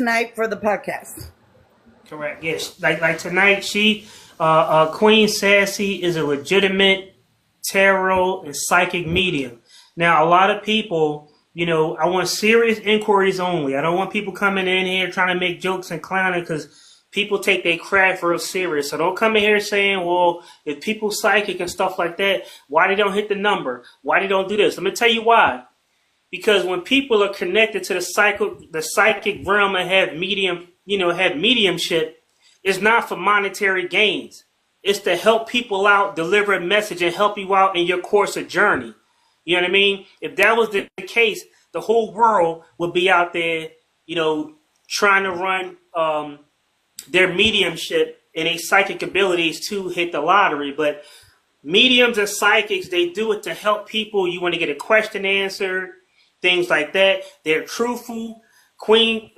tonight for the podcast. Correct. Yes. Like tonight, Queen Sassy is a legitimate tarot and psychic medium. Now, a lot of people, I want serious inquiries only. I don't want people coming in here trying to make jokes and clowning, because people take their craft real serious. So don't come in here saying, well, if people psychic and stuff like that, why they don't hit the number? Why they don't do this? Let me tell you why. Because when people are connected to the psychic realm and have mediumship, it's not for monetary gains. It's to help people out, deliver a message, and help you out in your course of journey. You know what I mean? If that was the case, the whole world would be out there, trying to run their mediumship and their psychic abilities to hit the lottery. But mediums and psychics, they do it to help people. You want to get a question answered, things like that. They're truthful. Queen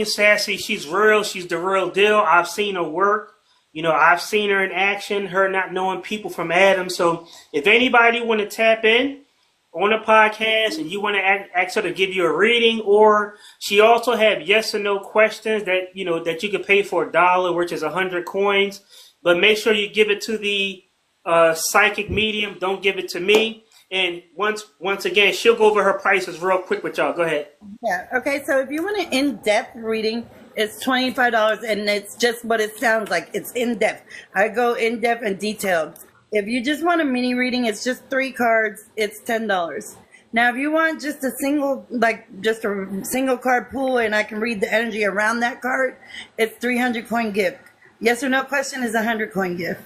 Sassy, she's real. She's the real deal. I've seen her work. I've seen her in action, her not knowing people from Adam. So if anybody want to tap in on the podcast and you want to ask her to give you a reading, or she also have yes or no questions that that you can pay for $1, which is 100 coins, but make sure you give it to the psychic medium. Don't give it to me. And once again, she'll go over her prices real quick with y'all. Go ahead. Yeah. Okay. So if you want an in-depth reading, it's $25, and it's just what it sounds like. It's in-depth. I go in-depth and detailed. If you just want a mini reading, it's just 3 cards. It's $10. Now, if you want just a single card pool, and I can read the energy around that card, it's 300 coin gift. Yes or no question is 100 coin gift.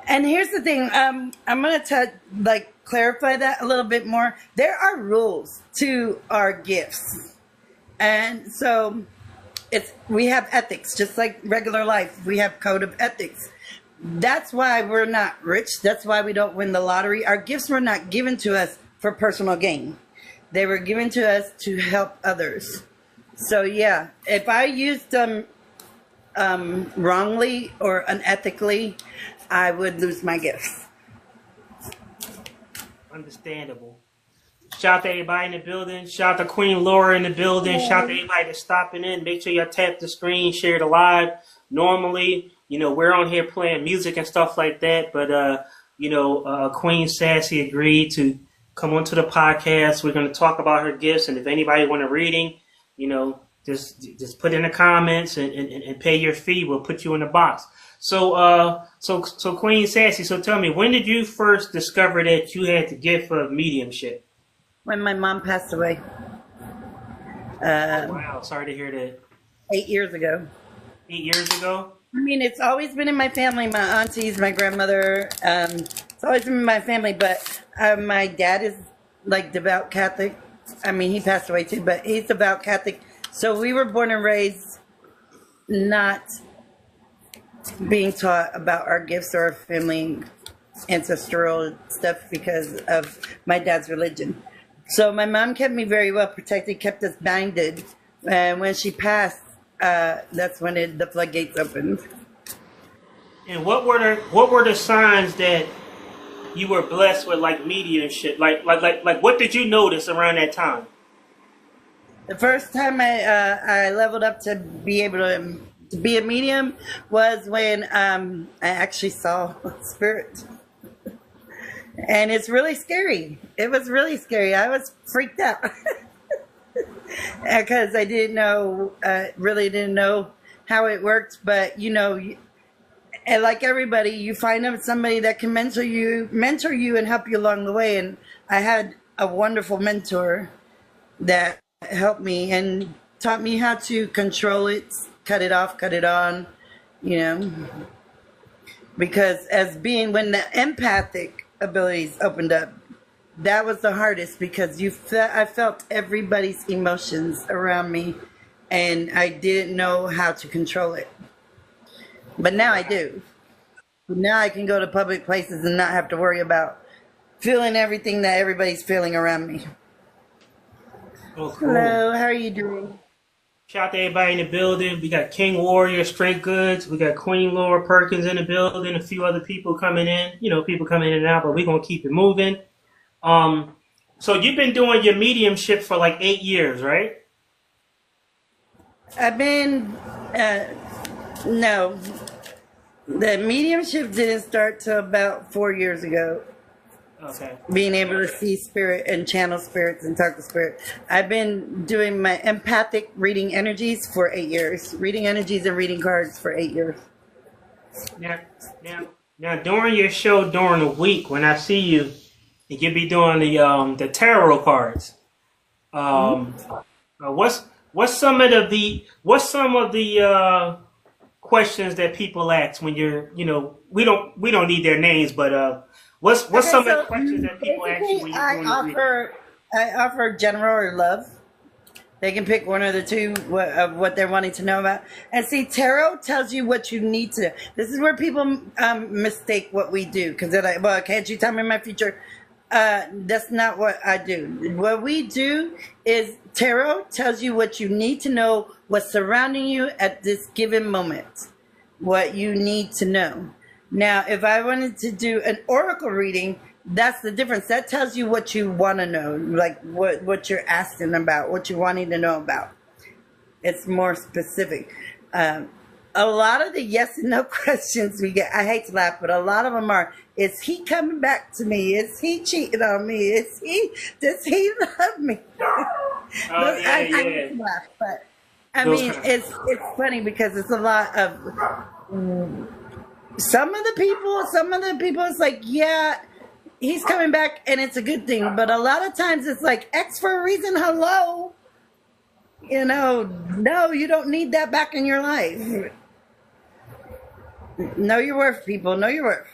And here's the thing. I'm going to clarify that a little bit more. There are rules to our gifts. And so we have ethics, just like regular life. We have code of ethics. That's why we're not rich. That's why we don't win the lottery. Our gifts were not given to us for personal gain. They were given to us to help others. So yeah, if I used them wrongly or unethically, I would lose my gifts. Understandable. Shout out to everybody in the building. Shout out to Queen Laura in the building. Shout out to everybody that's stopping in. Make sure y'all tap the screen, share the live. Normally, we're on here playing music and stuff like that, but Queen Sassy agreed to come onto the podcast. We're going to talk about her gifts, and if anybody want a reading, just put in the comments and pay your fee. We'll put you in the box. So Queen Sassy, so tell me, when did you first discover that you had the gift of mediumship? When my mom passed away. Wow, sorry to hear that. 8 years ago. 8 years ago? I mean, it's always been in my family. My aunties, my grandmother. It's always been in my family. But my dad is devout Catholic. I mean, he passed away too, but he's devout Catholic. So we were born and raised not being taught about our gifts or our family ancestral stuff because of my dad's religion. So my mom kept me very well protected, kept us binded. And when she passed, that's when the floodgates opened. And what were the signs that you were blessed with, mediumship? Like what did you notice around that time? The first time I leveled up to be able to be a medium was when I actually saw a spirit. And it's really scary. It was really scary. I was freaked out. Because I didn't know, really didn't know how it worked. But, and like everybody, you find somebody that can mentor you and help you along the way. And I had a wonderful mentor that helped me and taught me how to control it, cut it off, cut it on, Because when the empathic abilities opened up, that was the hardest because I felt everybody's emotions around me and I didn't know how to control it. But now I do. Now I can go to public places and not have to worry about feeling everything that everybody's feeling around me. Oh, cool. Hello, how are you doing? Shout out to everybody in the building. We got King Warrior, Straight Goods. We got Queen Laura Perkins in the building. A few other people coming in. People coming in and out, but we're going to keep it moving. So you've been doing your mediumship for 8 years, right? I've been, no, the mediumship didn't start till about 4 years ago. Okay. Being able to see spirit and channel spirits and talk to spirit. I've been doing my empathic reading energies for 8 years. Reading energies and reading cards for 8 years. Now, now, during your show during the week, when I see you, you'll be doing the tarot cards. What's some of the questions that people ask when you're, we don't need their names, but what's Okay, some of so the questions that people ask you when you're doing the reading? I offer general or love. They can pick one of the two of what they're wanting to know about. And see, tarot tells you what you need to. This is where people mistake what we do because they're like, "Well, can't you tell me my future?" That's not what I do. What we do is tarot tells you what you need to know, what's surrounding you at this given moment, what you need to know. Now, if I wanted to do an oracle reading, that's the difference. That tells you what you want to know, like what you're asking about, what you're wanting to know about. It's more specific. A lot of the yes and no questions we get, I hate to laugh, but a lot of them are, is he coming back to me? Is he cheating on me? Does he love me? Oh, yeah, I yeah. hate to laugh, but I Those mean, kind it's funny because it's a lot of, some of the people, it's like, yeah, he's coming back and it's a good thing. But a lot of times it's like, X for a reason, hello. No, you don't need that back in your life. Know your worth, people. Know your worth.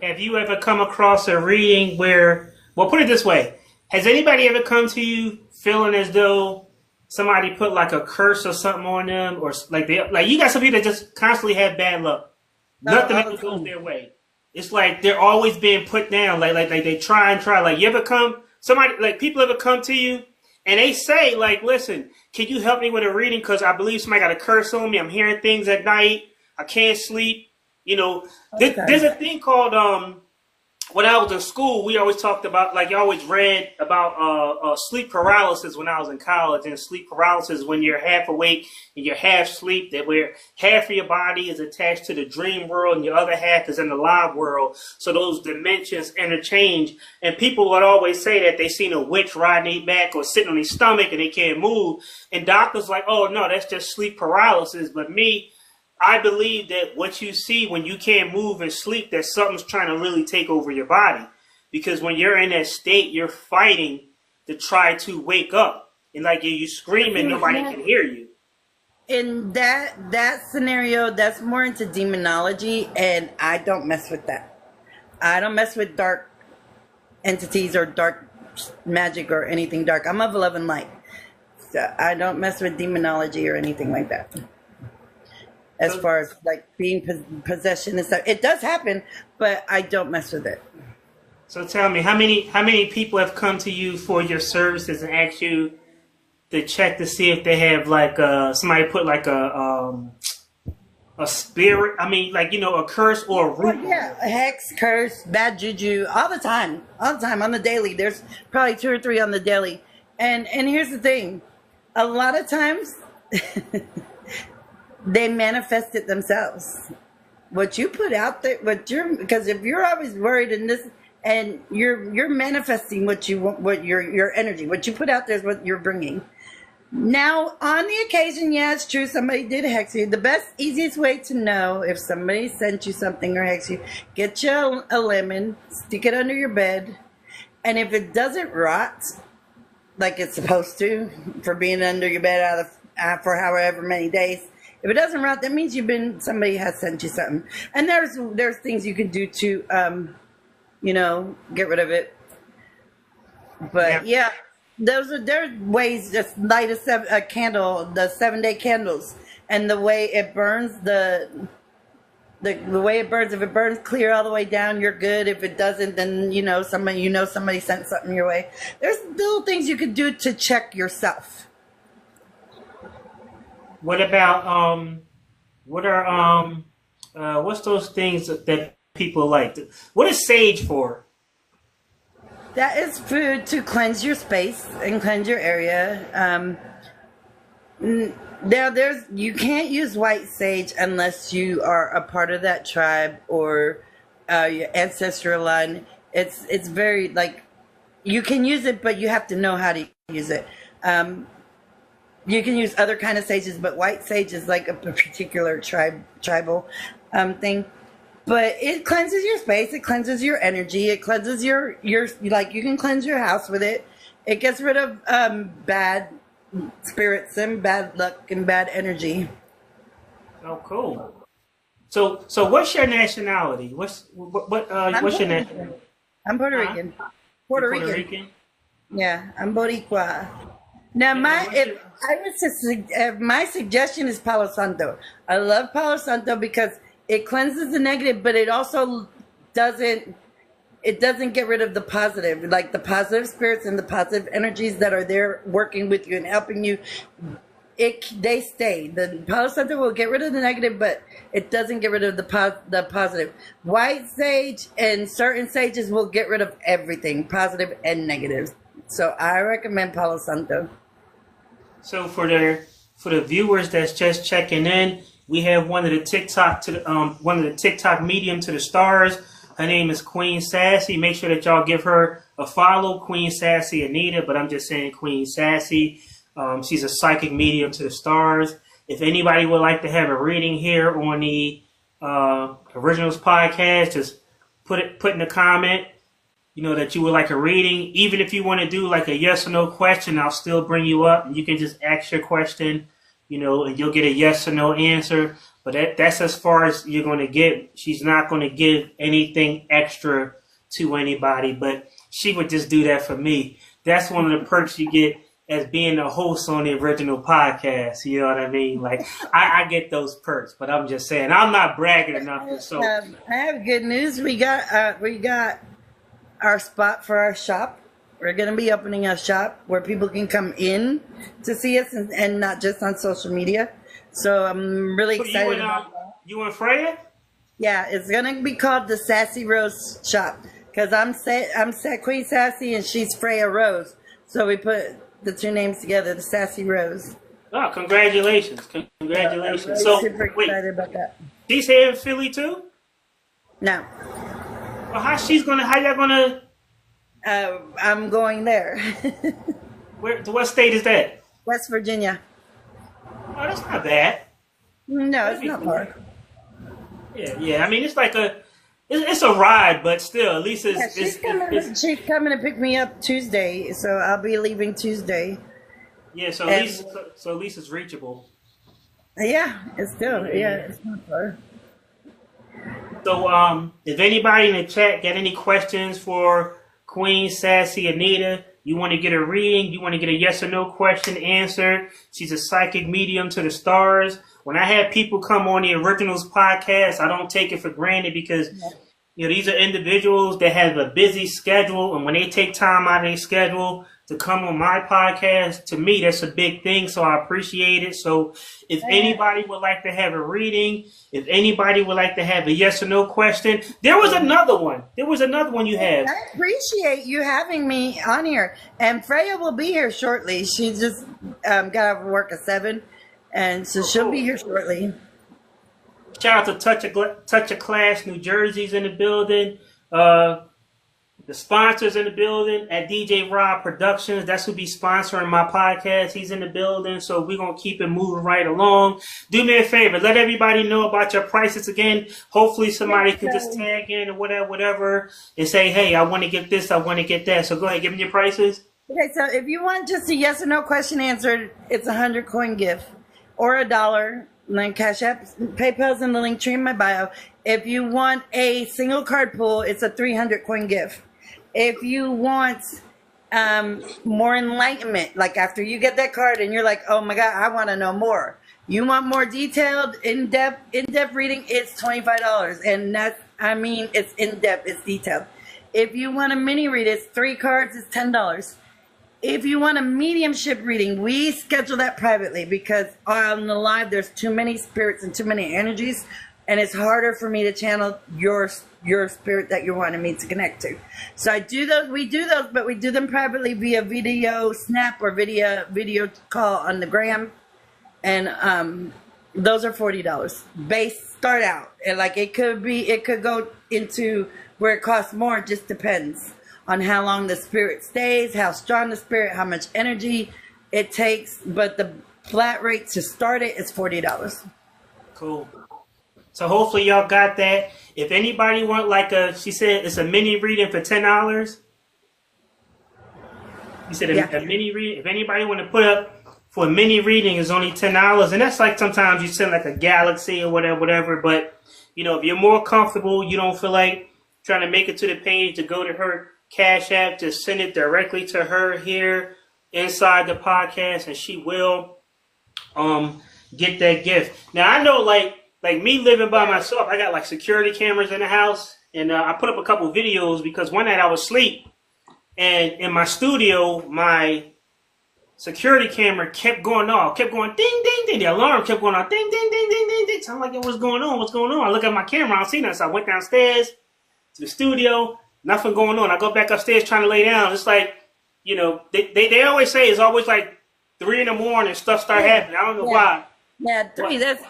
Have you ever come across a reading where, well, put it this way. Has anybody ever come to you feeling as though somebody put like a curse or something on them, or like you got some people that just constantly have bad luck. Nothing ever goes their way. It's like they're always being put down. Like they try and try. Like you ever people ever come to you and they say like, listen, can you help me with a reading? Because I believe somebody got a curse on me. I'm hearing things at night. I can't sleep. There's a thing called when I was in school, we always talked about, like, you always read about sleep paralysis when I was in college. And sleep paralysis is when you're half awake and you're half asleep, that where half of your body is attached to the dream world and your other half is in the live world. So those dimensions interchange. And people would always say that they seen a witch riding their back or sitting on their stomach and they can't move. And doctors like, oh, no, that's just sleep paralysis. But I believe that what you see when you can't move and sleep, that something's trying to really take over your body. Because when you're in that state, you're fighting to try to wake up. And like you screaming, nobody can hear you. In that scenario, that's more into demonology, and I don't mess with that. I don't mess with dark entities or dark magic or anything dark. I'm of love and light. So I don't mess with demonology or anything like that. As far as like being possession and stuff, it does happen, but I don't mess with it. So tell me, how many people have come to you for your services and asked you to check to see if they have like somebody put like a spirit? I mean, like a curse or a root. Oh, yeah, a hex, curse, bad juju, all the time on the daily. There's probably 2 or 3 on the daily, and here's the thing, a lot of times. They manifest it themselves. What you put out there, because if you're always worried in this, and you're manifesting what you want, what your energy, what you put out there is what you're bringing. Now, on the occasion, yeah, it's true, somebody did hex you. The best, easiest way to know if somebody sent you something or hex you, get you a lemon, stick it under your bed, and if it doesn't rot like it's supposed to, for being under your bed for however many days. If it doesn't rot, that means somebody has sent you something. And there's things you can do to, get rid of it. But yeah, there's ways. Just light a candle, the 7-day candles, and the way it burns, the way it burns. If it burns clear all the way down, you're good. If it doesn't, then somebody sent something your way. There's little things you can do to check yourself. What about what's those things that people like? What is sage for? That is food to cleanse your space and cleanse your area. Now, you can't use white sage unless you are a part of that tribe or your ancestral line. It's very like you can use it, but you have to know how to use it. You can use other kind of sages, but white sage is like a particular tribal thing. But it cleanses your space. It cleanses your energy. It cleanses your like you can cleanse your house with it. It gets rid of bad spirits and bad luck and bad energy. Oh, cool. So what's your nationality? What's your nationality? I'm Puerto Rican. Puerto Rican. Yeah, I'm Boricua. Now, my suggestion is Palo Santo. I love Palo Santo because it cleanses the negative, but it also doesn't get rid of the positive, like the positive spirits and the positive energies that are there working with you and helping you. They stay. The Palo Santo will get rid of the negative, but it doesn't get rid of the positive. White sage and certain sages will get rid of everything, positive and negative. So I recommend Palo Santo. So for the viewers that's just checking in, we have one of the TikTok medium to the stars. Her name is Queen Sassy. Make sure that y'all give her a follow, Queen Sassy Anita, but I'm just saying Queen Sassy. She's a psychic medium to the stars. If anybody would like to have a reading here on the Orignyls podcast, just put in the comment, that you would like a reading. Even if you want to do like a yes or no question, I'll still bring you up and you can just ask your question, and you'll get a yes or no answer. But that's as far as you're going to get. She's not going to give anything extra to anybody, but she would just do that for me. That's one of the perks you get as being a host on the original podcast. You know what I mean? Like, I get those perks, but I'm just saying, I'm not bragging enough. So I have good news. We got our spot for our shop. We're going to be opening a shop where people can come in to see us and not just on social media. So I'm really excited about that. You and Freya? Yeah, it's going to be called the Sassy Rose Shop because I'm Queen Sassy and she's Freya Rose. So we put the two names together, the Sassy Rose. Oh, congratulations. Congratulations. I'm really super excited about that. She's here in Philly too? No. Well, how y'all gonna? I'm going there. What state is that? West Virginia. Oh, that's not bad. No, it's not far. Yeah. I mean, it's like it's a ride, but still, at least she's coming to pick me up Tuesday, so I'll be leaving Tuesday. Yeah, so at least it's reachable. Yeah, it's not far. So, if anybody in the chat got any questions for Queen Sassy Anita, you want to get a reading, you want to get a yes or no question answered, she's a psychic medium to the stars. When I have people come on the Orignyls podcast, I don't take it for granted because these are individuals that have a busy schedule, and when they take time out of their schedule to come on my podcast, to me, that's a big thing, so I appreciate it. So if anybody would like to have a reading, if anybody would like to have a yes or no question, there was another one you have. I appreciate you having me on here, and Freya will be here shortly. She just got out of work at 7, and so she'll be here shortly. Shout out to Touch of Class, New Jersey's in the building. The sponsors in the building at DJ Rob Productions. That's who be sponsoring my podcast. He's in the building, so we're going to keep it moving right along. Do me a favor. Let everybody know about your prices again. Hopefully somebody can just tag in or whatever, and say, hey, I want to get this, I want to get that. So go ahead, give me your prices. Okay, so if you want just a yes or no question answered, it's a 100 coin gift or $1. Then Cash App, PayPal's in the link tree in my bio. If you want a single card pull, it's a 300 coin gift. If you want more enlightenment, like after you get that card and you're like, oh my God, I want to know more. You want more detailed, in-depth reading, it's $25. And it's in-depth, it's detailed. If you want a mini read, it's 3 cards, it's $10. If you want a mediumship reading, we schedule that privately because on the live, there's too many spirits and too many energies. And it's harder for me to channel your spirit that you're wanting me to connect to. So I do those. We do those, but we do them privately via video snap or video call on the gram. and those are $40 base start out. And like it could go into where it costs more. It just depends on how long the spirit stays, how strong the spirit, how much energy it takes. But the flat rate to start it is $40. Cool. So hopefully y'all got that. If anybody want like she said it's a mini reading for $10. You said Yeah. a mini reading. If anybody want to put up for a mini reading is only $10, and that's like sometimes you send like a galaxy or whatever. But you know, if you're more comfortable, you don't feel like trying to make it to the page to go to her Cash App, just send it directly to her here inside the podcast, and she will get that gift. Now I know like me living by myself, I got like security cameras in the house, and I put up a couple videos because one night I was asleep, and in my studio my security camera kept going off, kept going ding, ding, ding. The alarm kept going off, ding, ding, ding, ding, ding, ding. So I'm like, what's going on? What's going on? I look at my camera, I don't see nothing. So I went downstairs to the studio, nothing going on. I go back upstairs trying to lay down. It's like, you know, they always say it's always like 3 a.m. stuff start happening. I don't know why. Yeah, 3. That's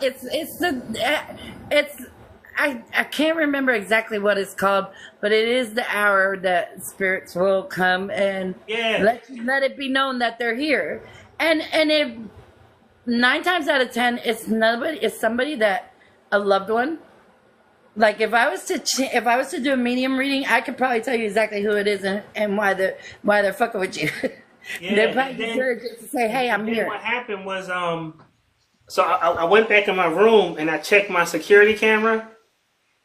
I can't remember exactly what it's called, but it is the hour that spirits will come and let it be known that they're here. And if 9 times out of 10 it's somebody that a loved one. Like if I was to do a medium reading, I could probably tell you exactly who it is and why they're fucking with you. Yeah, they're probably here just to say, "Hey, I'm here." What happened was so I went back in my room and I checked my security camera.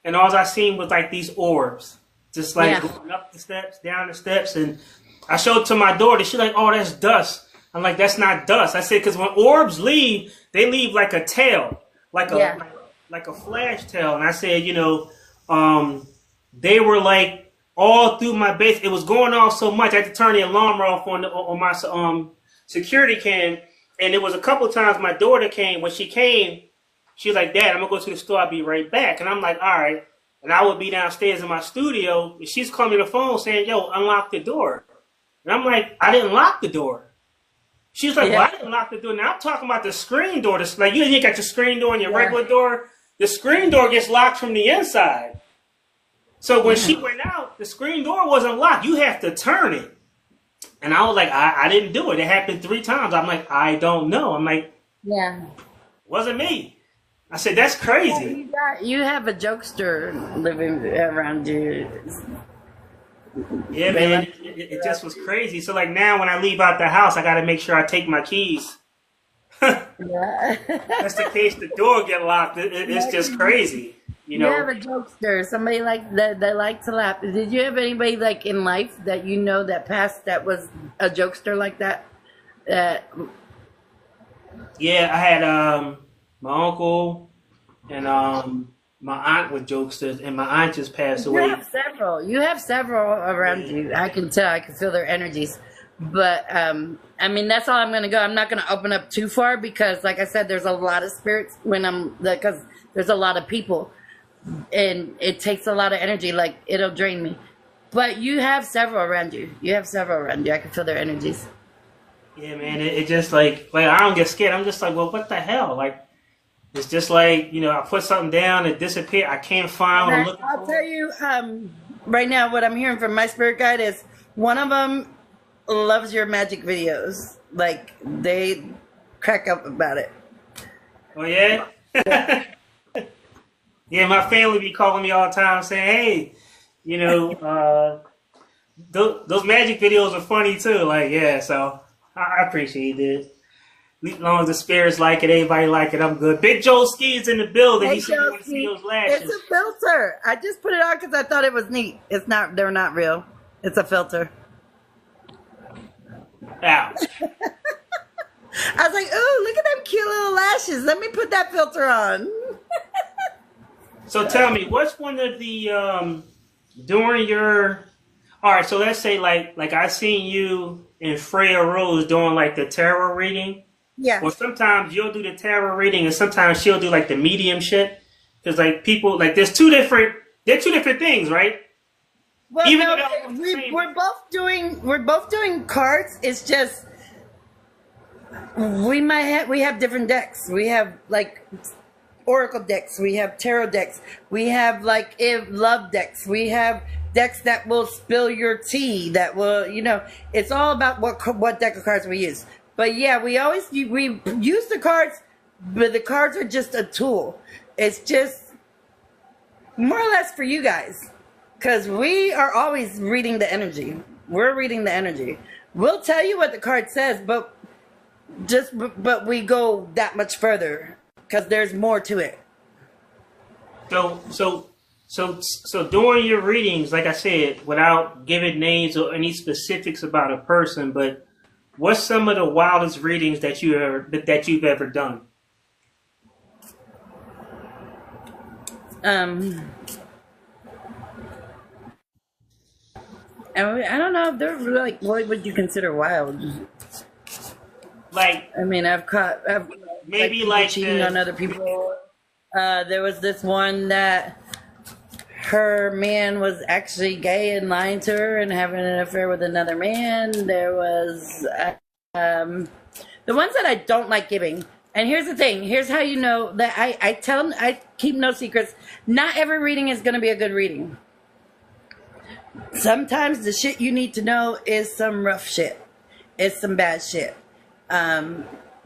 And all I seen was like these orbs, just like going up the steps, down the steps. And I showed it to my daughter. She's like, "Oh, that's dust." I'm like, "That's not dust." I said, "Because when orbs leave, they leave like a tail, like a flash tail." And I said, you know, they were like all through my base. It was going off so much I had to turn the alarm off on my security cam. And it was a couple times my daughter came. When she came, she was like, "Dad, I'm going to go to the store. I'll be right back." And I'm like, all right. And I would be downstairs in my studio. And she's calling me on the phone saying, "Yo, unlock the door." And I'm like, "I didn't lock the door." She's like, "Well, I didn't lock the door." Now I'm talking about the screen door. Like, you ain't got your screen door and your regular door. The screen door gets locked from the inside. So when she went out, the screen door wasn't locked. You have to turn it. And I was like, I didn't do it. It happened 3 times. I'm like, I don't know. I'm like, wasn't me. I said, that's crazy. You have a jokester living around you. Yeah, man, it just was crazy. So like now when I leave out the house, I got to make sure I take my keys. That's the case the door get locked. It's just crazy. You know, you have a jokester, somebody like that like to laugh. Did you have anybody like in life that you know that passed that was a jokester like that? Yeah, I had my uncle and my aunt were jokesters, and my aunt just passed away. You have several around you. I can tell. I can feel their energies. But I mean, that's all I'm going to go. I'm not going to open up too far because, like I said, there's a lot of spirits because there's a lot of people, and it takes a lot of energy. Like it'll drain me. But you have several around you. I can feel their energies. Yeah, man. It just like I don't get scared. I'm just like, well, what the hell? Like it's just like, you know, I put something down, it disappeared. I can't find what I'm looking for. I'll tell you right now what I'm hearing from my spirit guide is one of them loves your magic videos. Like they crack up about it. Oh yeah? Yeah, my family be calling me all the time saying, "Hey, you know, those magic videos are funny too." Like, yeah, so I appreciate it. As long as the spirits like it, everybody like it, I'm good. Big Joe Ski's in the building. He said he want to see those lashes. It's a filter. I just put it on because I thought it was neat. It's not. They're not real. It's a filter. Ouch. I was like, "Ooh, look at them cute little lashes. Let me put that filter on." So tell me, what's one of the during your? All right, so let's say like I seen you and Freya Rose doing like the tarot reading. Yeah. Or sometimes you'll do the tarot reading, and sometimes she'll do like the medium shit. Because like people like they're two different things, right? Well, Even no, we're both doing cards. It's just We have different decks. We have like oracle decks. We have tarot decks. We have like love decks. We have decks that will spill your tea. That will, it's all about what deck of cards we use. But yeah, we use the cards, but the cards are just a tool. It's just more or less for you guys, because we are always reading the energy. We're reading the energy. We'll tell you what the card says, but we go that much further because there's more to it. So during your readings, like I said, without giving names or any specifics about a person, but what's some of the wildest readings that you've ever done? I don't know if they're like, what would you consider wild? Like, I mean, I've maybe like cheating on other people. There was this one that her man was actually gay and lying to her and having an affair with another man. There was the ones that I don't like giving. And here's the thing. Here's how you know that I keep no secrets. Not every reading is going to be a good reading. Sometimes the shit you need to know is some rough shit. It's some bad shit.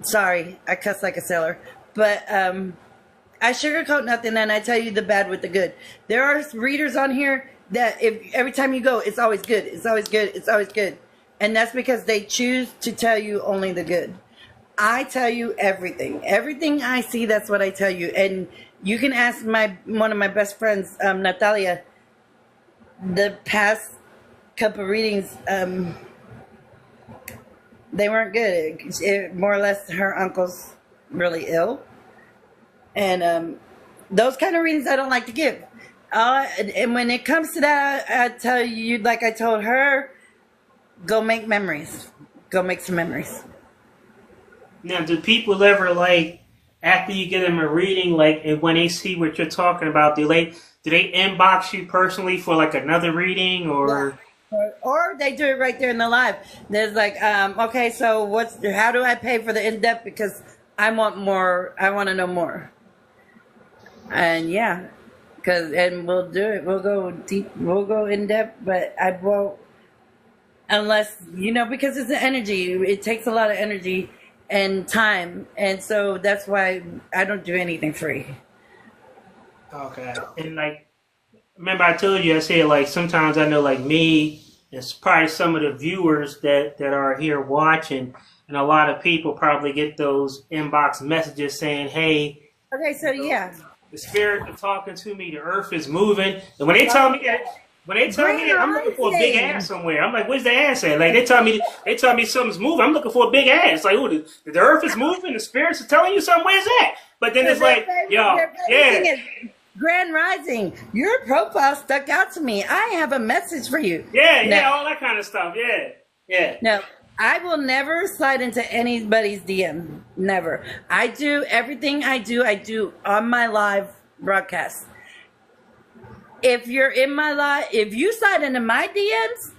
Sorry, I cuss like a sailor. But I sugarcoat nothing and I tell you the bad with the good. There are readers on here that every time you go, it's always good. It's always good. It's always good. And that's because they choose to tell you only the good. I tell you everything. Everything I see, that's what I tell you. And you can ask one of my best friends, Natalia, the past couple readings, they weren't good. More or less, her uncle's really ill. And those kind of readings I don't like to give. And when it comes to that, I tell you, like I told her, go make memories. Go make some memories. Now, do people ever, like, after you get them a reading, like, and when they see what you're talking about, do they inbox you personally for, like, another reading, or? Yeah. Or they do it right there in the live. There's like, okay, so how do I pay for the in-depth? Because I want more. I want to know more. And yeah, and we'll do it. We'll go deep. We'll go in-depth, but I won't, unless, because it's the energy. It takes a lot of energy and time, and so that's why I don't do anything free. Okay. And like, remember I told you, I said, like, sometimes I know, like, me, it's probably some of the viewers that are here watching, and a lot of people probably get those inbox messages saying, hey, okay, so yeah, the spirit is talking to me, the earth is moving, and when they tell me that, I'm looking for a big ass somewhere. I'm like, where's the ass at? Like, they tell me something's moving. I'm looking for a big ass. Like, the earth is moving. The spirits are telling you something. Where's that? But then it's like, yo, yeah. Grand Rising, your profile stuck out to me. I have a message for you. Yeah, all that kind of stuff. Yeah. No, I will never slide into anybody's DM. Never. I do everything I do on my live broadcast. If you're in my live, if you slide into my DMs,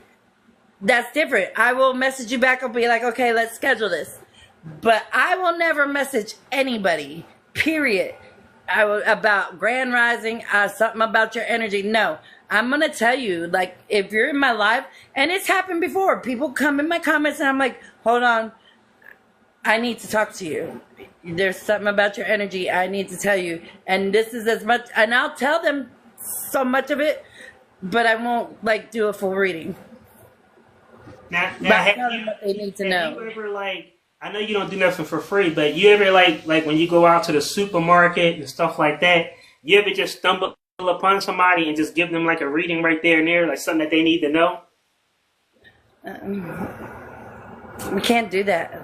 that's different. I will message you back. I'll be like, okay, let's schedule this. But I will never message anybody, period, about Grand Rising, something about your energy. No, I'm going to tell you, like, if you're in my live, and it's happened before, people come in my comments and I'm like, hold on, I need to talk to you. There's something about your energy I need to tell you. And this is as much, and I'll tell them so much of it, but I won't, like, do a full reading. Now I tell them what they need to know. You ever, like, I know you don't do nothing for free, but you ever, like when you go out to the supermarket and stuff like that, you ever just stumble upon somebody and just give them, like, a reading right there and there, like something that they need to know? We can't do that.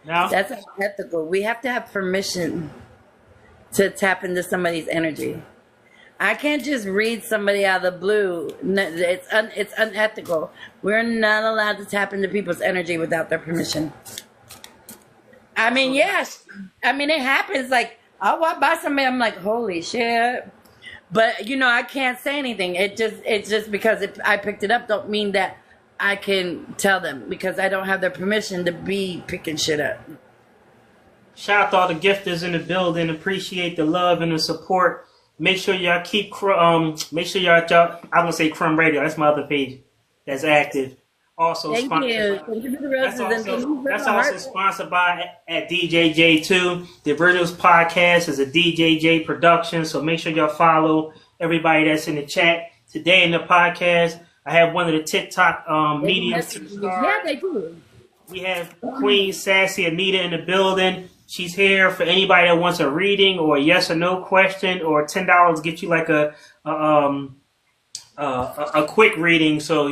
No? That's unethical. We have to have permission to tap into somebody's energy. I can't just read somebody out of the blue. It's unethical. We're not allowed to tap into people's energy without their permission. I mean, yes. I mean, it happens. Like, I'll walk by somebody, I'm like, holy shit. But, I can't say anything. It's just because I picked it up don't mean that I can tell them because I don't have their permission to be picking shit up. Shout out to all the gifters in the building. Appreciate the love and the support. Make sure y'all keep make sure y'all I'm gonna say Crumb Radio. That's my other page that's active. Also Thank you. Thank you for the roses. That's also sponsored by at DJJ2. The Orignyls podcast is a DJJ production, so make sure y'all follow everybody that's in the chat. Today in the podcast, I have one of the TikTok mediums to start. Yeah, they do. We have Queen Sassy Anita in the building. She's here for anybody that wants a reading or a yes or no question, or $10 get you like a quick reading. So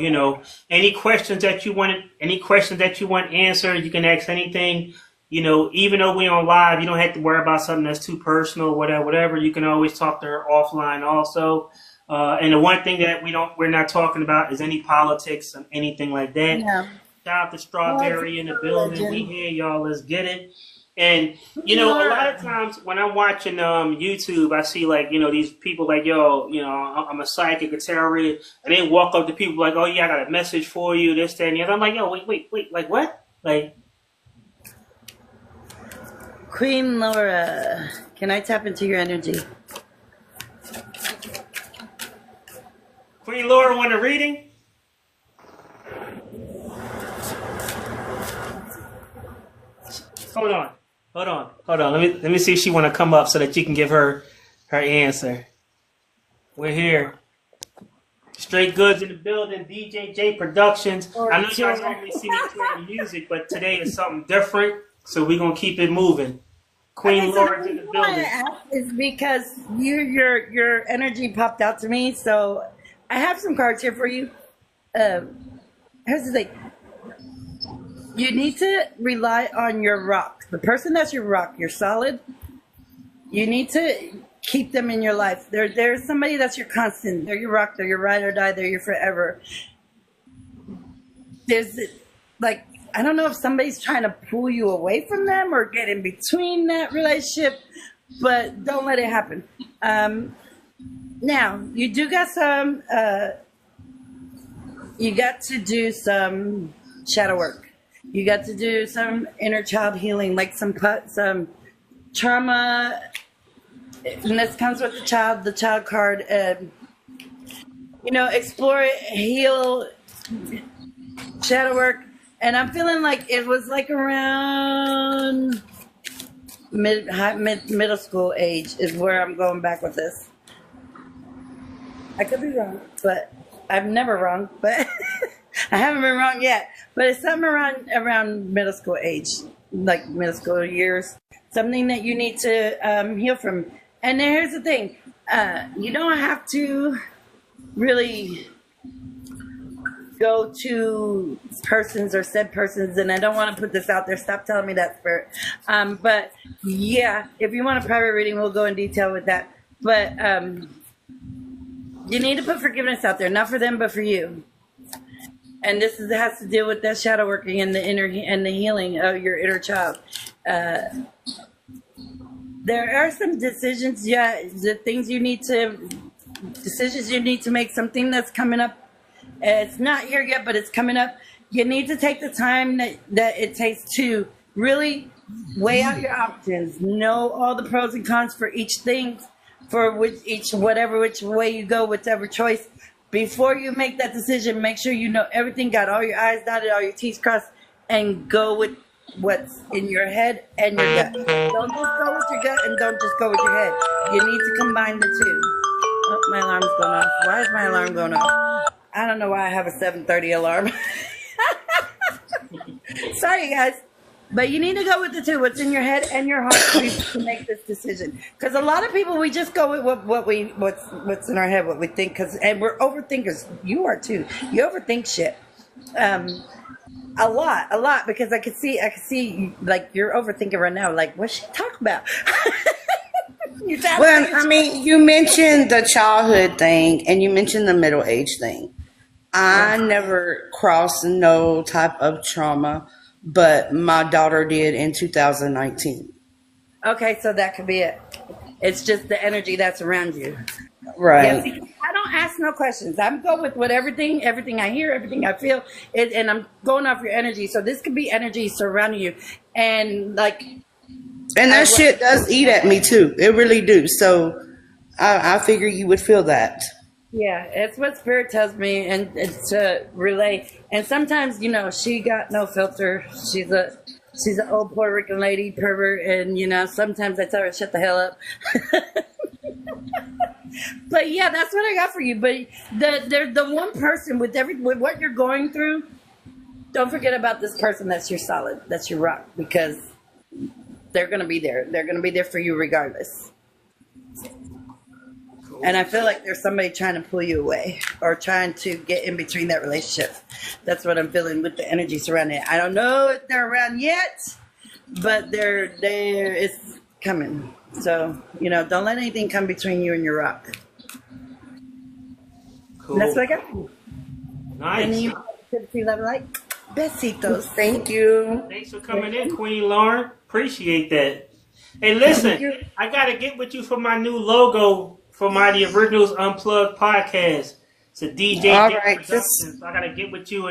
any questions that you want answered, you can ask anything. Even though we're on live, you don't have to worry about something that's too personal, whatever. You can always talk to her offline also. And the one thing that we're not talking about is any politics or anything like that. Yeah. Shout out to Strawberry in the building. We here, y'all. Let's get it. And a lot of times when I'm watching YouTube, I see these people I'm a psychic, a tarot reader, and they walk up to people like, oh yeah, I got a message for you, this, that, and the other. I'm like, yo, wait, like what? Like, Queen Laura, can I tap into your energy? Queen Laura want a reading? Hold on. Let me see if she want to come up so that you can give her answer. We're here. Straight Goods in the building. DJJ Productions. I know you guys normally see me playing music, but today is something different, so we're gonna keep it moving. Queen Laura's in the building. Is because your energy popped out to me, so I have some cards here for you. Here's the thing. You need to rely on your rock. The person that's your rock, you're solid. You need to keep them in your life. There's somebody that's your constant. They're your rock. They're your ride or die. They're your forever. There's I don't know if somebody's trying to pull you away from them or get in between that relationship, but don't let it happen. Now, you do got some, you got to do some shadow work. You got to do some inner child healing, like some trauma. And this comes with the child card. Explore it, heal, shadow work. And I'm feeling like it was like around middle school age is where I'm going back with this. I could be wrong, but I'm never wrong. But I haven't been wrong yet. But it's something around middle school age, like middle school years. Something that you need to heal from. And then here's the thing. You don't have to really go to persons or said persons, and I don't want to put this out there. Stop telling me that, Spirit. But yeah, if you want a private reading, we'll go in detail with that. But you need to put forgiveness out there, not for them, but for you. And this has to deal with that shadow working and the the healing of your inner child. There are some decisions, decisions you need to make. Something that's coming up. It's not here yet, but it's coming up. You need to take the time that it takes to really weigh out your options. Know all the pros and cons for each thing, for which way you go, whichever choice. Before you make that decision, make sure you know everything, got all your I's dotted, all your T's crossed, and go with what's in your head and your gut. Don't just go with your gut and don't just go with your head. You need to combine the two. Oh, my alarm's going off. Why is my alarm going off? I don't know why I have a 7:30 alarm. Sorry, guys. But you need to go with the two, what's in your head and your heart to make this decision. Because a lot of people, we just go with what's in our head, what we think. And we're overthinkers. You are too. You overthink shit. A lot. Because I could see like you're overthinking right now. Like, what's she talking about? Well, I mean, you mentioned the childhood thing and you mentioned the middle age thing. I never crossed no type of trauma, but my daughter did in 2019. Okay, so that could be it. It's just the energy that's around you. Right. Yeah, see, don't ask no questions. I'm go with what everything I hear, everything I feel, and I'm going off your energy. So this could be energy surrounding you, and like, and that shit does eat at me too. It really do. So I figure you would feel that. yeah, it's what spirit tells me, and it's to relay. And sometimes, you know, she got no filter. She's an old Puerto Rican lady pervert, and you know, sometimes I tell her shut the hell up. But yeah, that's what I got for you. But the one person with what you're going through, don't forget about this person. That's your solid. That's your rock, because they're gonna be there. They're gonna be there for you regardless. Cool. And I feel like there's somebody trying to pull you away or trying to get in between that relationship. That's what I'm feeling with the energy surrounding it. I don't know if they're around yet, but it's coming. So, you know, don't let anything come between you and your rock. Cool. And that's what I got. Nice. And you love like besitos. Thank you. Thanks for coming in, Queen Lauren. Appreciate that. Hey, listen, I got to get with you for my new logo for my The Orignyls Unplugged podcast. It's a DJ production. So I got to get with you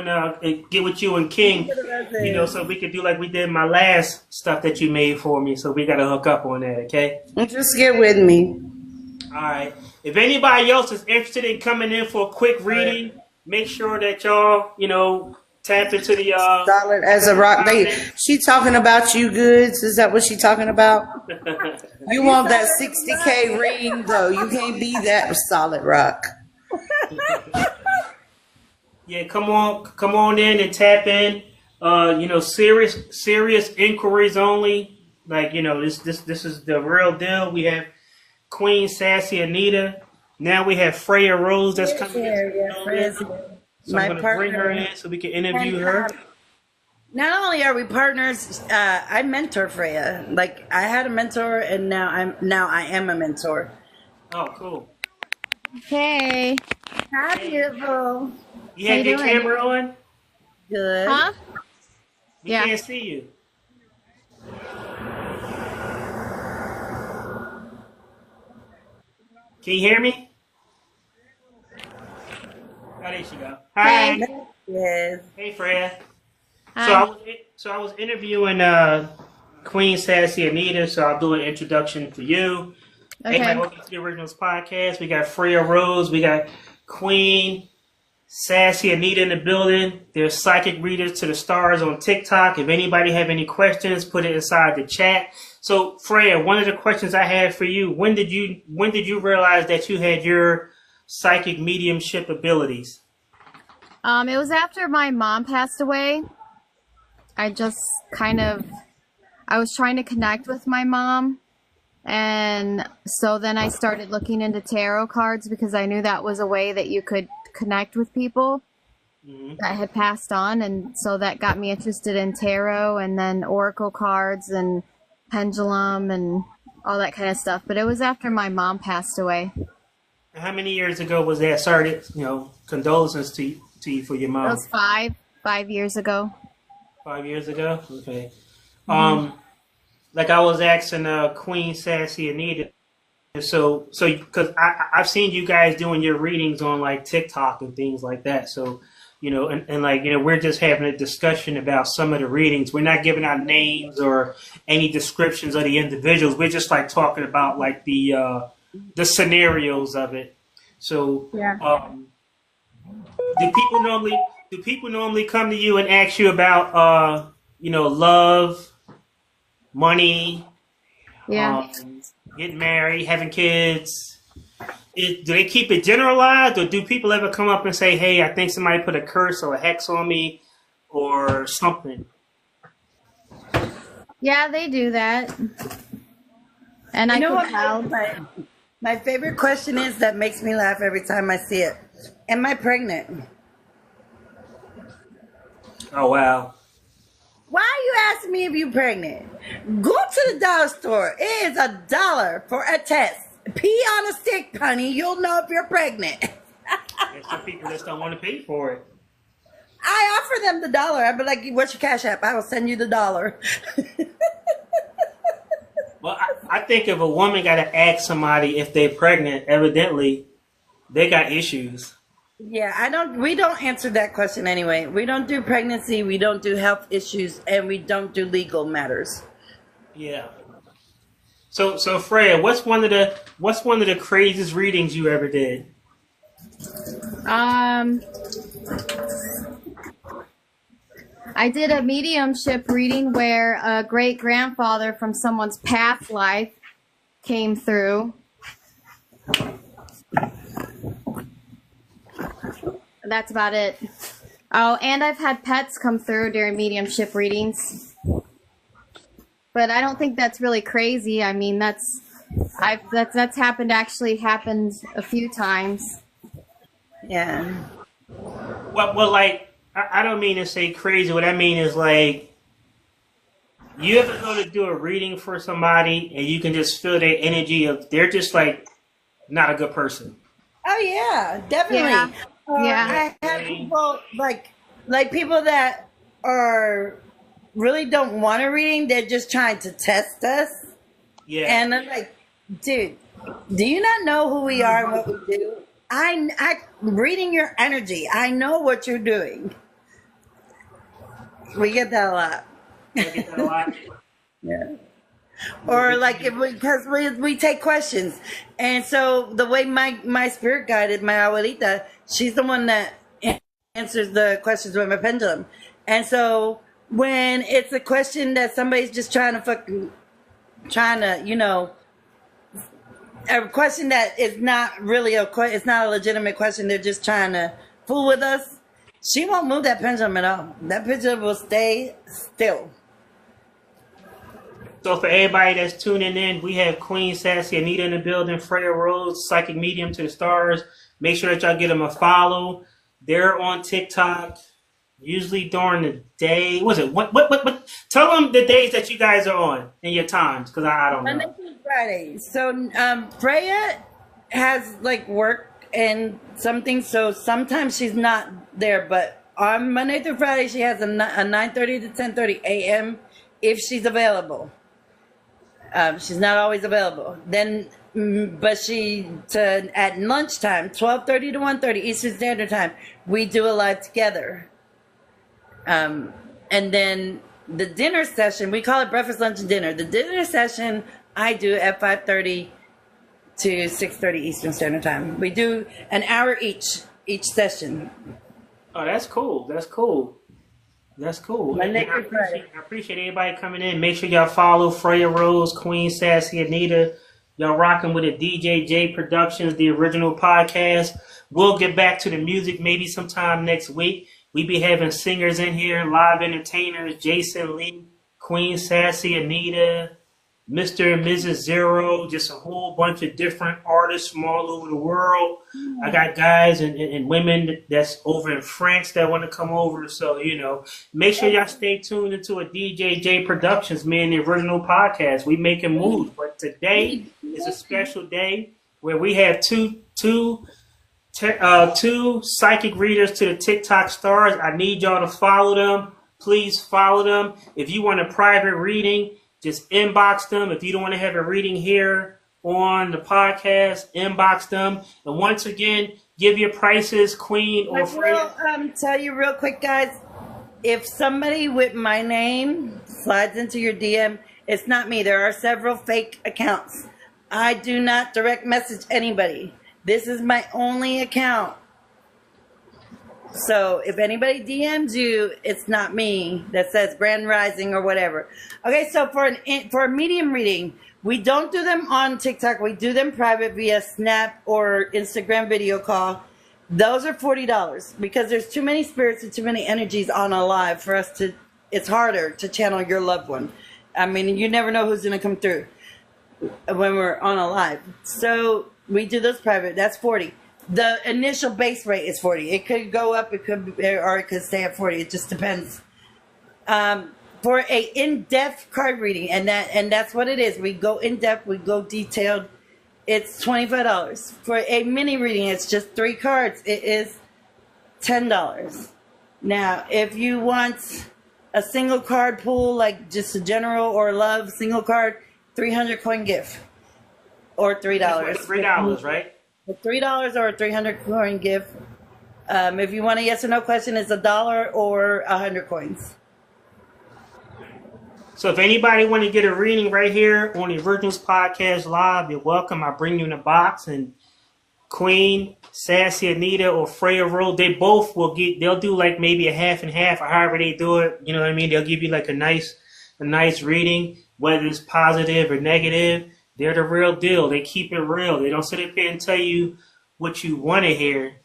and King, you know, so we could do like we did my last stuff that you made for me. So we got to hook up on that, okay? Just get with me. All right. If anybody else is interested in coming in for a quick reading, make sure that y'all, you know, tap into the solid as a rock. She talking about you goods. Is that what she talking about? You want that 60K ring though? You can't be that solid rock. Yeah, come on in and tap in. You know, serious inquiries only. Like, you know, this is the real deal. We have Queen Sassy Anita. Now we have Freya Rose that's coming in. So I'm going to bring her in so we can interview her. Not only are we partners, I mentor Freya. Like, I had a mentor, and now I am a mentor. Oh, cool. Hey. Hi, beautiful. You have your camera on? Good. Huh? We can't see you. Can you hear me? Oh, there she go. Hi. Hey. Yes. Hey, Freya. Hi. So I was interviewing Queen Sassy Anita, so I'll do an introduction for you. Okay. Hey, welcome to the Orignyls podcast. We got Freya Rose, we got Queen Sassy Anita in the building. They're psychic readers to the stars on TikTok. If anybody have any questions, put it inside the chat. So Freya, one of the questions I had for you, when did you realize that you had your psychic mediumship abilities? It was after my mom passed away. I was trying to connect with my mom. And so then I started looking into tarot cards because I knew that was a way that you could connect with people that had passed on. And so that got me interested in tarot and then oracle cards and pendulum and all that kind of stuff. But it was after my mom passed away. How many years ago was that? Sorry, you know, condolences to you for your mom. It was 5 years ago. 5 years ago? Okay. Like I was asking Queen Sassy Anita, so because I've seen you guys doing your readings on like TikTok and things like that. So, you know, and like, you know, we're just having a discussion about some of the readings. We're not giving out names or any descriptions of the individuals. We're just like talking about like the scenarios of it. So, do people normally come to you and ask you about you know, love, money, getting married, having kids? Do they keep it generalized, or do people ever come up and say, hey, I think somebody put a curse or a hex on me or something? Yeah, they do that. And I can tell. My favorite question is that makes me laugh every time I see it. Am I pregnant? Oh, wow. Why are you asking me if you're pregnant? Go to the dollar store. It is $1 for a test. Pee on a stick, honey. You'll know if you're pregnant. There's some people just don't want to pay for it. I offer them the $1. I'd be like, what's your cash app? I will send you the $1. Well, I think if a woman got to ask somebody if they're pregnant, evidently They got issues. Yeah, we don't answer that question anyway. We don't do pregnancy, we don't do health issues, and we don't do legal matters. Yeah. So Freya, what's one of the craziest readings you ever did? I did a mediumship reading where a great grandfather from someone's past life came through. That's about it. Oh, and I've had pets come through during mediumship readings. But I don't think that's really crazy. I mean, that's happened a few times. Yeah. Well, like, I don't mean to say crazy. What I mean is, like, you ever go to do a reading for somebody and you can just feel their energy of they're just like not a good person. Oh yeah, definitely. Yeah. I have people like people that are really don't want a reading. They're just trying to test us. Yeah. And I'm like, dude, do you not know who we are and what we do? I'm reading your energy. I know what you're doing. We get that a lot. Yeah. Or like because we take questions, and so the way my spirit guided my abuelita, she's the one that answers the questions with my pendulum, and so when it's a question that somebody's just trying to a question that is not really it's not a legitimate question, they're just trying to fool with us, she won't move that pendulum at all. That pendulum will stay still. So for everybody that's tuning in, we have Queen Sassy Anita in the building, Freya Rose, Psychic Medium to the Stars. Make sure that y'all get them a follow. They're on TikTok, usually during the day. What's it? What? Tell them the days that you guys are on and your times, because I don't know. Monday through Friday. So Freya has like work and something, so sometimes she's not there. But on Monday through Friday, she has a 9:30 to 10:30 a.m. if she's available. She's not always available. Then, but at lunchtime, 12:30 to 1:30 Eastern Standard Time, we do a live together. And then the dinner session, we call it breakfast, lunch, and dinner. The dinner session I do at 5:30 to 6:30 Eastern Standard Time. We do an hour each session. Oh, that's cool. That's cool. That's cool. I appreciate everybody coming in. Make sure y'all follow Freya Rose, Queen Sassy Anita. Y'all rocking with the DJJ Productions, the original podcast. We'll get back to the music maybe sometime next week. We be having singers in here, live entertainers, Jason Lee, Queen Sassy Anita, Mr. and Mrs. Zero, just a whole bunch of different artists from all over the world. I got guys and women that's over in France that want to come over. So, make sure y'all stay tuned into a DJJ Productions, man, the original podcast. We making moves. But today is a special day where we have two psychic readers to the TikTok stars. I need y'all to follow them. Please follow them. If you want a private reading, just inbox them. If you don't want to have a reading here on the podcast, inbox them. And once again, give your prices, Queen or Freya. I will tell you real quick, guys. If somebody with my name slides into your DM, it's not me. There are several fake accounts. I do not direct message anybody. This is my only account. So if anybody DMs you, it's not me that says Grand Rising or whatever. Okay, so for a medium reading, we don't do them on TikTok. We do them private via Snap or Instagram video call. Those are $40 because there's too many spirits and too many energies on a live for us to. It's harder to channel your loved one. I mean, you never know who's going to come through when we're on a live. So we do those private. That's $40. The initial base rate is $40. It could go up, or it could stay at $40. It just depends. For a in-depth card reading, and that's what it is. We go in-depth, we go detailed. It's $25. For a mini reading, it's just 3 cards. It is $10. Now, if you want a single card pool, like just a general or love single card, 300 coin gift, or $3. $3, right? A $3 or a 300 coin gift. If you want a yes or no question, it's $1 or 100 coins. So if anybody want to get a reading right here on the Orignyls Podcast Live, you're welcome. I bring you in a box, and Queen, Sassy Anita, or Freya Rose, they both will get. They'll do like maybe a half and half, or however they do it. You know what I mean? They'll give you like a nice reading, whether it's positive or negative. They're the real deal. They keep it real. They don't sit up here and tell you what you want to hear.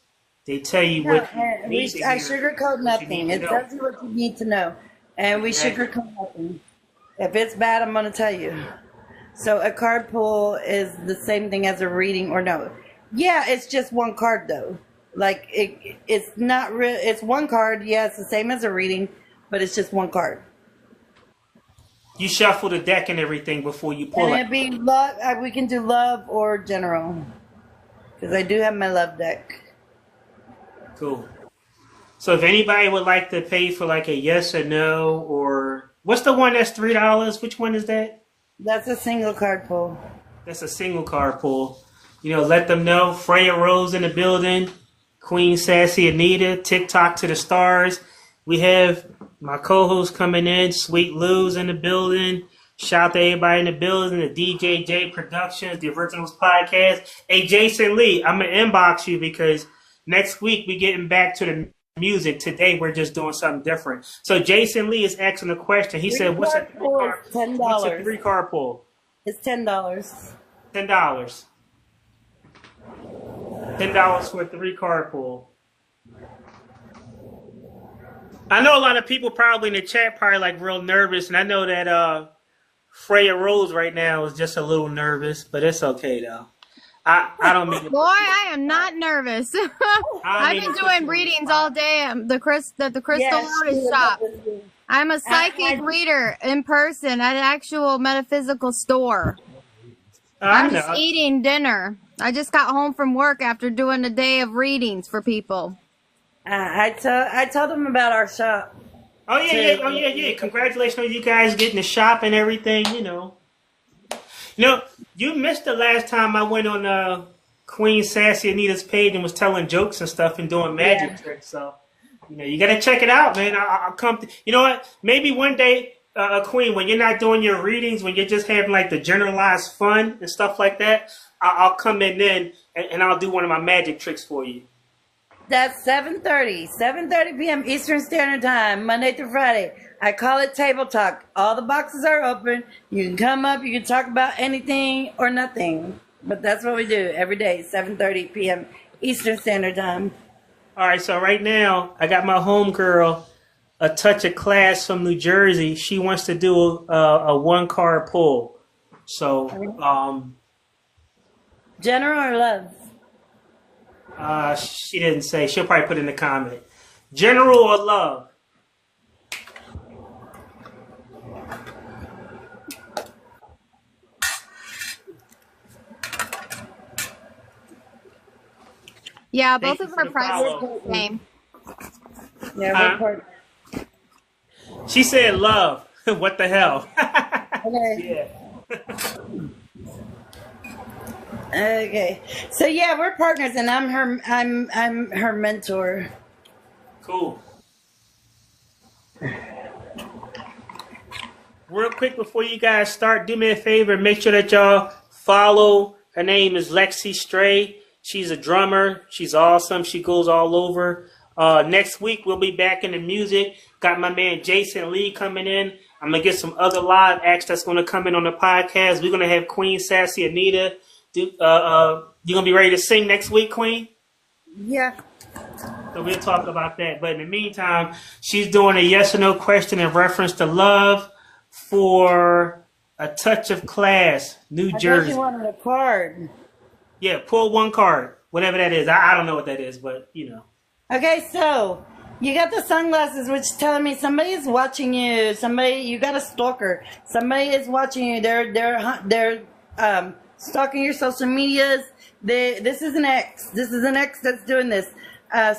They tell you what you need to hear. I sugarcoat nothing. It tells you what you need to know, and we sugarcoat nothing. If it's bad, I'm going to tell you. So a card pull is the same thing as a reading, or no? Yeah, it's just one card though. Like it's not real. It's one card. Yeah, it's the same as a reading, but it's just one card. You shuffle the deck and everything before you pull And it. it'd be love. We can do love or general, because I do have my love deck. Cool. So if anybody would like to pay for like a yes or no, or what's the one that's $3? Which one is that? That's a single card pull. That's a single card pull. You know, let them know. Freya Rose in the building. Queen Sassy Anita. TikTok to the stars. We have my co-host coming in. Sweet Lou's in the building. Shout out to everybody in the building. The DJJ Productions. The Orignyls Podcast. Hey, Jason Lee, I'm going to inbox you because next week we're getting back to the music. Today we're just doing something different. So Jason Lee is asking a question. He said, what's a $10? What's a 3-card pull? It's $10. $10. $10 for a 3-card pull. I know a lot of people probably in the chat probably like real nervous, and I know that Freya Rose right now is just a little nervous, but it's okay though. I don't mean to. Boy, I am not nervous. I've been doing readings all day at the Crystal Lotus shop. I'm a psychic reader in person at an actual metaphysical store. I'm just eating dinner. I just got home from work after doing a day of readings for people. I told them about our shop. Oh yeah. Congratulations on you guys getting the shop and everything. You know, you missed the last time I went on Queen Sassy Anita's page and was telling jokes and stuff and doing magic tricks. So, you gotta check it out, man. I'll come. You know what? Maybe one day, Queen, when you're not doing your readings, when you're just having like the generalized fun and stuff like that, I'll come in then and I'll do one of my magic tricks for you. That's 7:30 p.m. Eastern Standard Time, Monday through Friday. I call it Table Talk. All the boxes are open. You can come up. You can talk about anything or nothing. But that's what we do every day, 7:30 p.m. Eastern Standard Time. All right, so right now I got my homegirl, A Touch of Class from New Jersey. She wants to do a 1-card pull. So, General or love? she didn't say. She'll probably put in the comment. General or love? Yeah, both of our prices are the same. Yeah, we're part. She said love. What the hell? Okay. Yeah. Okay. So yeah, we're partners, and I'm her mentor. Cool. Real quick before you guys start, do me a favor. Make sure that y'all follow. Her name is Lexi Stray. She's a drummer. She's awesome. She goes all over. Next week, we'll be back in the music. Got my man Jason Lee coming in. I'm going to get some other live acts that's going to come in on the podcast. We're going to have Queen Sassy Anita. You going to be ready to sing next week, Queen? Yeah. So we'll talk about that. But in the meantime, she's doing a yes or no question in reference to love for A Touch of Class, New Jersey. I thought you wanted a card. Yeah, pull 1 card, whatever that is. I don't know what that is, but Okay, so you got the sunglasses, which is telling me somebody is watching you. You got a stalker. Somebody is watching you. They're stalking your social medias. This is an ex. This is an ex that's doing this.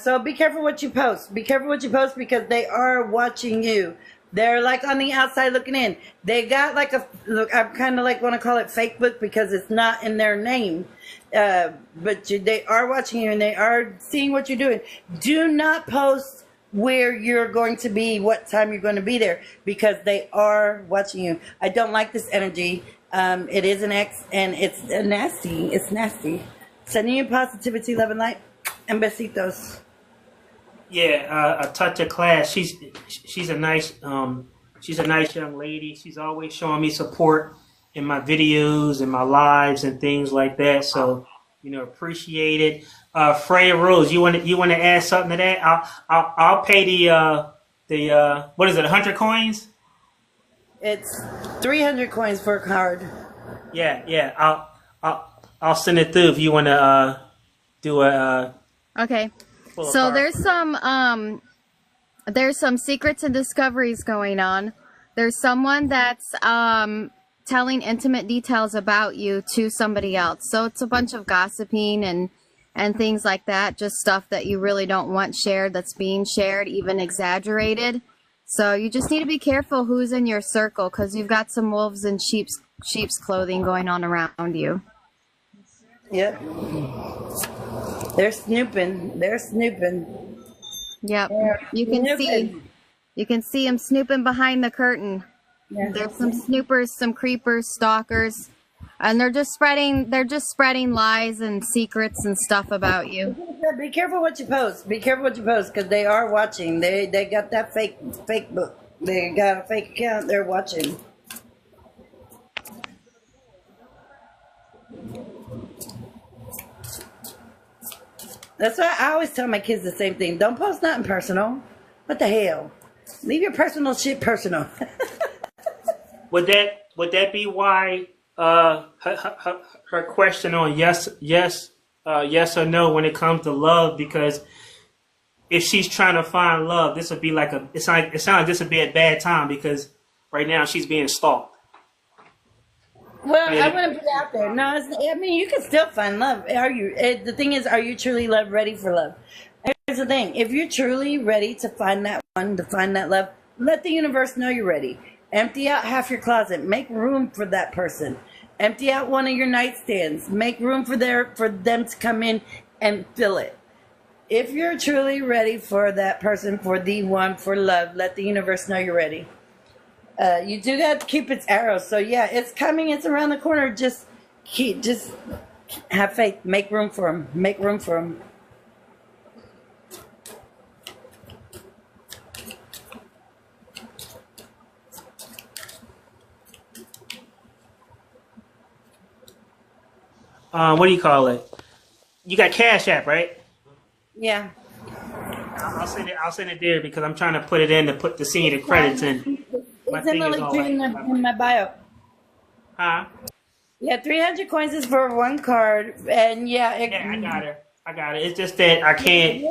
So be careful what you post. Be careful what you post because they are watching you They're like on the outside looking in. They got like a look. I kind of like want to call it fake book because it's not in their name, they are watching you and they are seeing what you're doing. Do not post where you're going to be, what time you're going to be there, because they are watching you. I don't like this energy. It is an X, and it's nasty. It's nasty. Sending you positivity, love, and light, and besitos. Yeah, a touch of class. She's a nice young lady. She's always showing me support in my videos and my lives and things like that. So, appreciate it. Freya Rose, you want to add something to that? I'll pay the what is it, 100 coins? It's 300 coins for a card. Yeah. I'll send it through if you want to do a. Okay. So there's some secrets and discoveries going on. There's someone that's telling intimate details about you to somebody else. So it's a bunch of gossiping and things like that, just stuff that you really don't want shared that's being shared, even exaggerated. So you just need to be careful who's in your circle, because you've got some wolves in sheep's clothing going on around you. Yep. They're snooping. Yep. You can see them snooping behind the curtain. Yeah. There's some snoopers, some creepers, stalkers, and they're just spreading lies and secrets and stuff about you. Be careful what you post. Because they are watching. They got that fake book. They got a fake account. They're watching. That's why I always tell my kids the same thing. Don't post nothing personal. What the hell? Leave your personal shit personal. Would that be why her question on yes or no when it comes to love? Because if she's trying to find love, this would be like it sounds like this would be a bad time, because right now she's being stalked. Well, I want to put it out there. No, you can still find love. The thing is, are you truly ready for love? Here's the thing. If you're truly ready to find that one, to find that love, let the universe know you're ready. Empty out half your closet. Make room for that person. Empty out one of your nightstands. Make room for them to come in and fill it. If you're truly ready for that person, for the one, for love, let the universe know you're ready. You do got to keep its arrows. So yeah, it's coming. It's around the corner. Just have faith. Make room for them. Make room for them. What do you call it? You got Cash App, right? Yeah. I'll send it there, because I'm trying to put it in to put the senior credits in. It's in the link in my bio. Huh? Yeah, 300 coins is for one card, and I got it. It's just that I can't.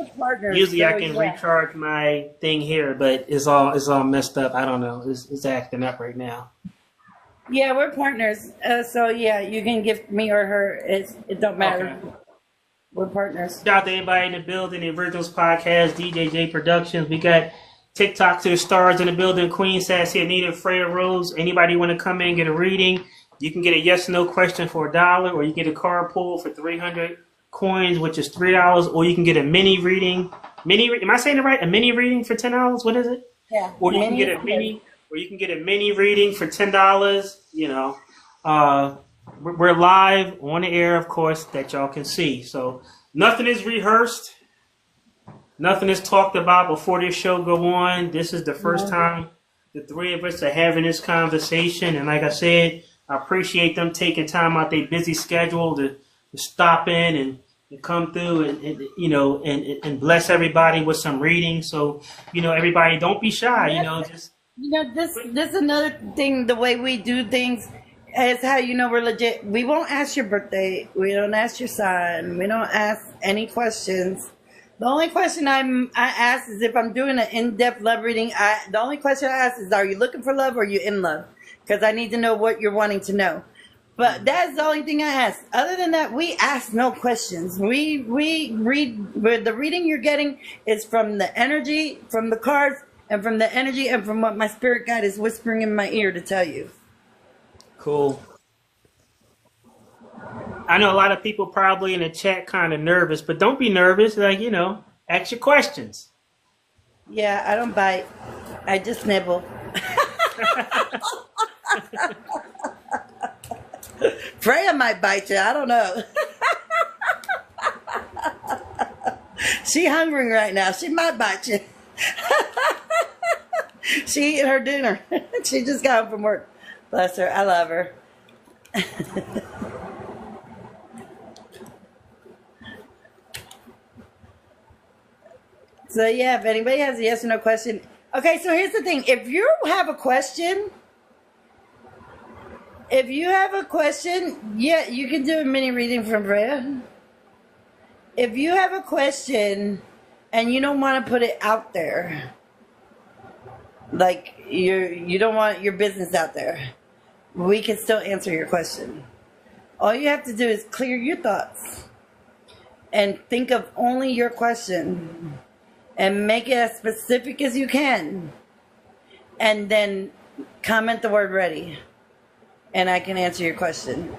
Usually, I can recharge my thing here, but it's all messed up. I don't know. It's acting up right now. Yeah, we're partners. So yeah, you can give me or her. It don't matter. Okay. We're partners. Shout out to everybody in the building. The Orignyls podcast, DJJ Productions. We got TikTok to the stars in the building. Queen Sassy, Anita, Freya Rose. Anybody want to come in and get a reading? You can get a yes or no question for $1, or you get a card pull for 300 coins, which is $3, or you can get a mini reading. Am I saying it right? A mini reading for $10? What is it? Yeah. Or you can get a mini. Or you can get a mini reading for $10. We're live on the air, of course, that y'all can see. So nothing is rehearsed. Nothing is talked about before this show go on. This is the first time the three of us are having this conversation. And like I said, I appreciate them taking time out their busy schedule to stop in and come through and bless everybody with some reading. So, everybody, don't be shy, just... this is another thing, the way we do things is how we're legit. We won't ask your birthday. We don't ask your sign. We don't ask any questions. The only question I ask is if I'm doing an in-depth love reading. The only question I ask is, are you looking for love or are you in love? Because I need to know what you're wanting to know. But that's the only thing I ask. Other than that, we ask no questions. We read. The reading you're getting is from the energy, from the cards, and from the energy and from what my spirit guide is whispering in my ear to tell you. Cool. I know a lot of people probably in the chat kind of nervous, but don't be nervous. Like, ask your questions. Yeah, I don't bite. I just nibble. Freya might bite you. I don't know. She hungry right now. She might bite you. She eating her dinner. She just got home from work. Bless her. I love her. So yeah, if anybody has a yes or no question. Okay, so here's the thing. If you have a question, yeah, you can do a mini reading from Freya. If you have a question and you don't want to put it out there, like you don't want your business out there, we can still answer your question. All you have to do is clear your thoughts and think of only your question and make it as specific as you can, and then comment the word ready, and I can answer your question.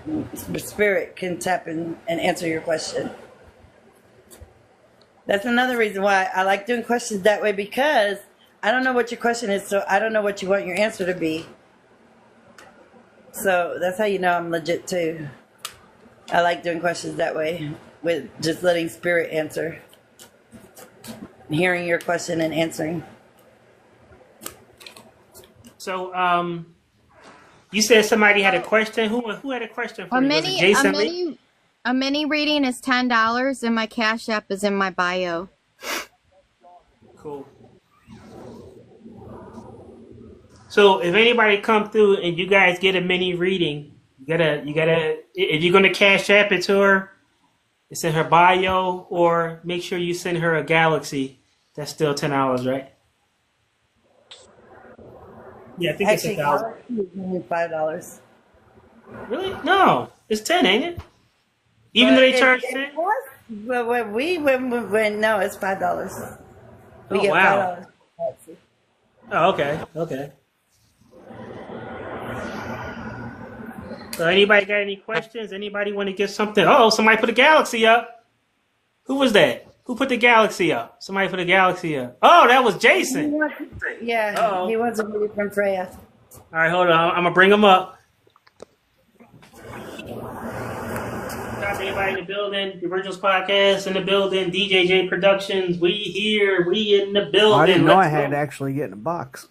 Spirit can tap in and answer your question. That's another reason why I like doing questions that way, because I don't know what your question is, so I don't know what you want your answer to be. So that's how you know I'm legit too. I like doing questions that way, with just letting spirit answer. Hearing your question and answering. So, you said somebody had a question. Who had a question for you? Was it Jason Lee? A mini reading is $10, and my Cash App is in my bio. Cool. So if anybody come through and you guys get a mini reading, you gotta if you're gonna Cash App it to her, it's in her bio, or make sure you send her a galaxy. That's still $10, right? Yeah, I think Actually, it's $1,000. $5. Really? No, it's 10, ain't it? Even though they charge 10. It was, but when no, it's $5. We Oh get wow. $5. Oh, okay. So anybody got any questions? Anybody want to get something? Oh, somebody put a galaxy up. Who was that? Who put the galaxy up? Somebody put a galaxy up. Oh, that was Jason. Yeah, Uh-oh. he wants a reading from Freya. All right, hold on. I'm gonna bring him up. Everybody in the building, the Orignyls podcast in the building, DJJ Productions. We here, we in the building. I didn't know Let's I had go. to actually get in a box.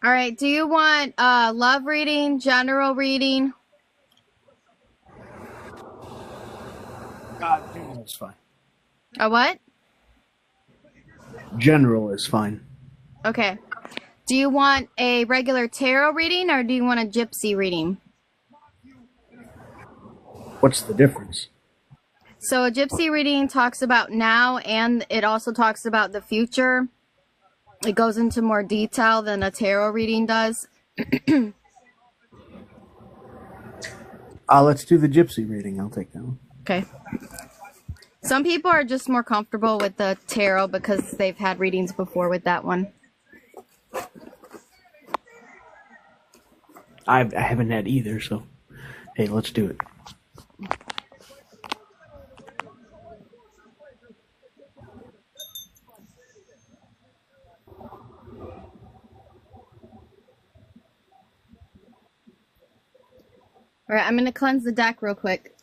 All right. Do you want love reading, general reading? General is fine. A what? General is fine. Okay. Do you want a regular tarot reading, or do you want a gypsy reading? What's the difference? So a gypsy reading talks about now, and it also talks about the future. It goes into more detail than a tarot reading does. Let's do the gypsy reading. I'll take that one. Okay. Some people are just more comfortable with the tarot because they've had readings before with that one. I haven't had either, so hey, let's do it. All right, I'm going to cleanse the deck real quick.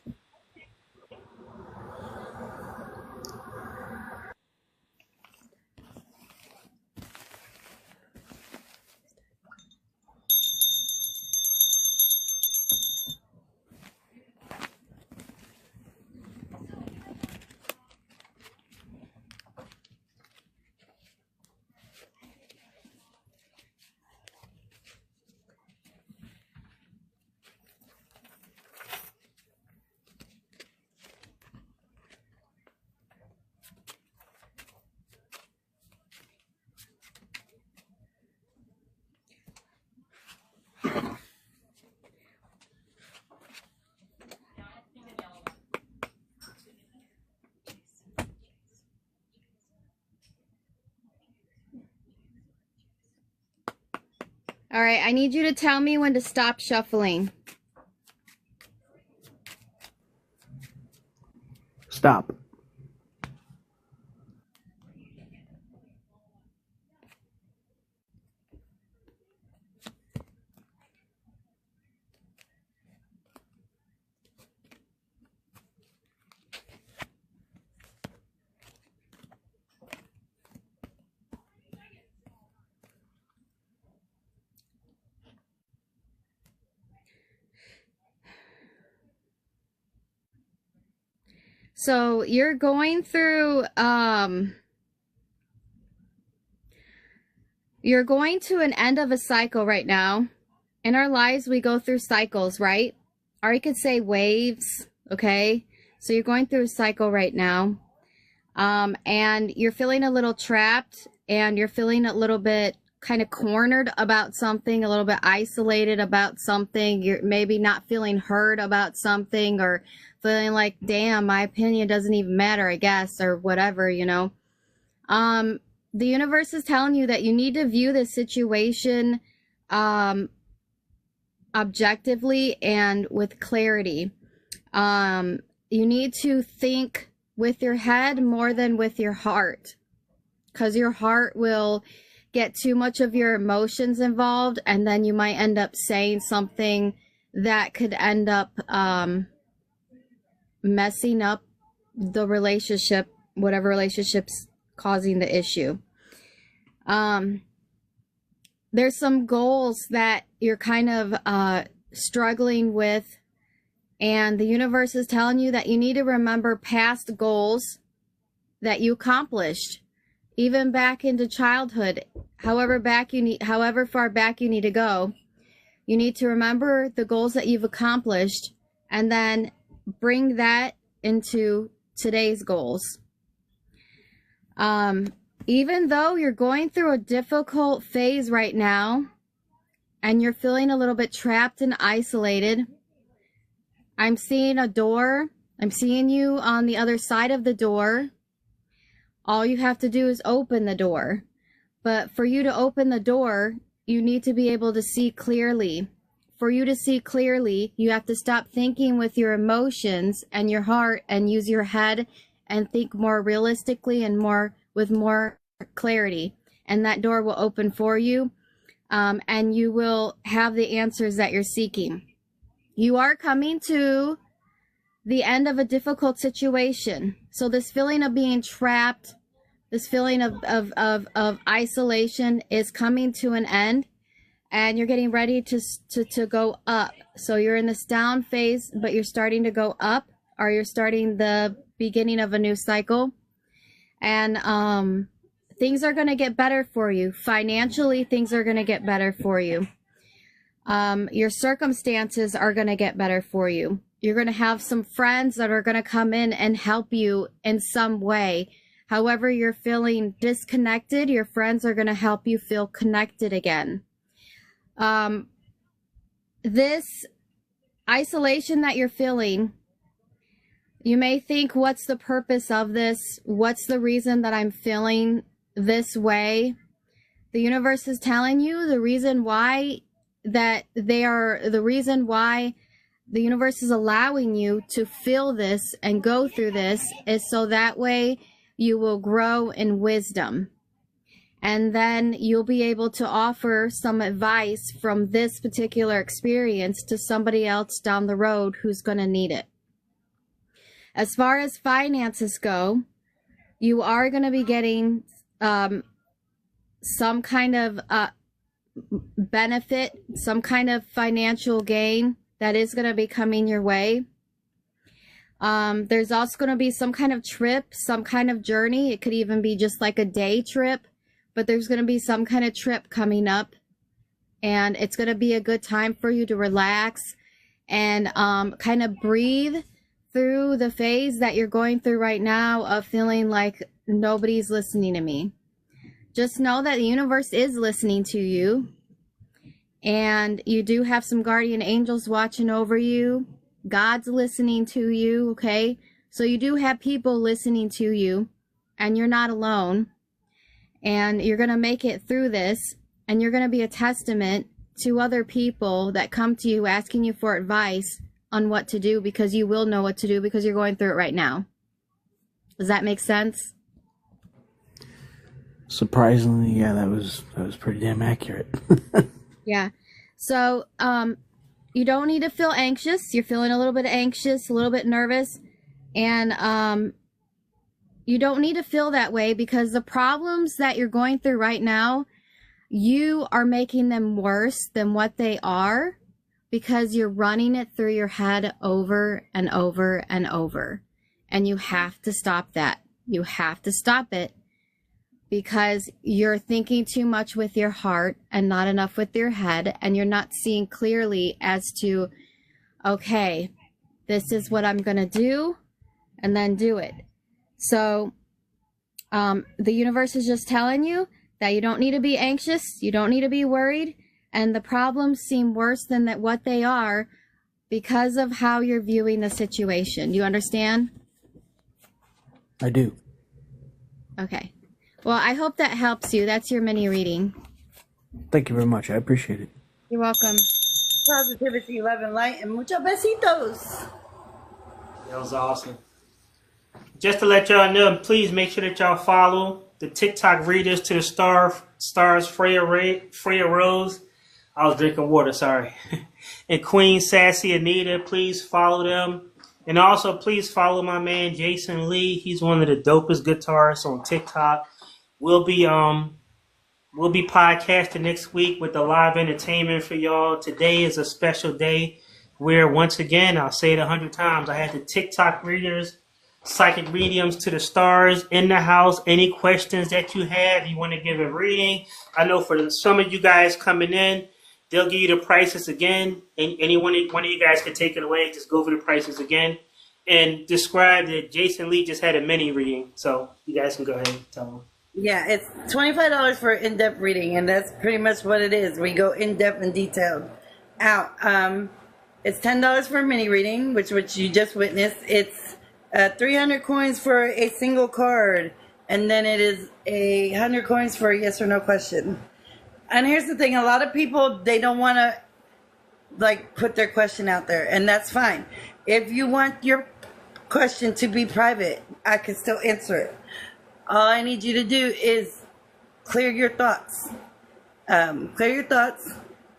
All right, I need you to tell me when to stop shuffling. Stop. So you're going through, you're going to an end of a cycle right now. In our lives, we go through cycles, right? Or you could say waves, okay? So you're going through a cycle right now. And you're feeling a little trapped, and you're feeling a little bit kind of cornered about something, a little bit isolated about something. You're maybe not feeling heard about something, or feeling like, damn, my opinion doesn't even matter, I guess, or whatever, you know. The universe is telling you that you need to view this situation objectively and with clarity. You need to think with your head more than with your heart, because your heart will get too much of your emotions involved, and then you might end up saying something that could end up messing up the relationship, whatever relationship's causing the issue. There's some goals that you're kind of struggling with, and the universe is telling you that you need to remember past goals that you accomplished, even back into childhood, however far back you need to go. You need to remember the goals that you've accomplished, and then bring that into today's goals. Even though you're going through a difficult phase right now, and you're feeling a little bit trapped and isolated, I'm seeing a door. I'm seeing you on the other side of the door. All you have to do is open the door. But for you to open the door, you need to be able to see clearly. For you to see clearly, you have to stop thinking with your emotions and your heart, and use your head and think more realistically and with more clarity. And that door will open for you, and you will have the answers that you're seeking. You are coming to the end of a difficult situation. So this feeling of being trapped, this feeling of isolation is coming to an end, and you're getting ready to go up. So you're in this down phase, but you're starting to go up, or you're starting the beginning of a new cycle. And things are going to get better for you. Financially, things are going to get better for you. Your circumstances are going to get better for you. You're going to have some friends that are going to come in and help you in some way. However you're feeling disconnected, your friends are going to help you feel connected again. This isolation that you're feeling, you may think, what's the purpose of this? What's the reason that I'm feeling this way? The universe is telling you the reason why the universe is allowing you to feel this and go through this is so that way you will grow in wisdom. And then you'll be able to offer some advice from this particular experience to somebody else down the road who's going to need it. As far as finances go, you are going to be getting some kind of benefit, some kind of financial gain that is going to be coming your way. There's also going to be some kind of trip, some kind of journey. It could even be just like a day trip, but there's going to be some kind of trip coming up, and it's going to be a good time for you to relax and kind of breathe through the phase that you're going through right now of feeling like nobody's listening to me. Just know that the universe is listening to you, and you do have some guardian angels watching over you. God's listening to you, okay? So you do have people listening to you, and you're not alone. And you're going to make it through this, and you're going to be a testament to other people that come to you asking you for advice on what to do, because you will know what to do because you're going through it right now. Does that make sense? Surprisingly, yeah, that was pretty damn accurate. Yeah. So, you don't need to feel anxious. You're feeling a little bit anxious, a little bit nervous, and you don't need to feel that way, because the problems that you're going through right now, you are making them worse than what they are, because you're running it through your head over and over and over. And you have to stop that. You have to stop it, because you're thinking too much with your heart and not enough with your head, and you're not seeing clearly as to, okay, this is what I'm going to do, and then do it. So the universe is just telling you that you don't need to be anxious, you don't need to be worried, and the problems seem worse than what they are because of how you're viewing the situation. Do you understand? I do. Okay. Well, I hope that helps you. That's your mini reading. Thank you very much. I appreciate it. You're welcome. Positivity, love, and light, and muchos besitos. That was awesome. Just to let y'all know, please make sure that y'all follow the TikTok readers to the stars, Freya Rose. I was drinking water, sorry. And Queen Sassy Anita, please follow them. And also, please follow my man Jason Lee. He's one of the dopest guitarists on TikTok. We'll be podcasting next week with the live entertainment for y'all. Today is a special day where, once again, I'll say it 100 times, I had the TikTok readers, psychic mediums to the stars in the house. Any questions that you have, you want to give a reading. I know for some of you guys coming in, they'll give you the prices again. And one of you guys can take it away. Just go over the prices again and describe that Jason Lee just had a mini reading. So you guys can go ahead and tell them. Yeah, it's $25 for in-depth reading, and that's pretty much what it is. We go in-depth and detailed out. It's $10 for a mini reading, which you just witnessed. It's 300 coins for a single card, and then it is 100 coins for a yes or no question. And here's the thing: a lot of people, they don't want to put their question out there, and that's fine. If you want your question to be private, I can still answer it. All I need you to do is clear your thoughts. Clear your thoughts.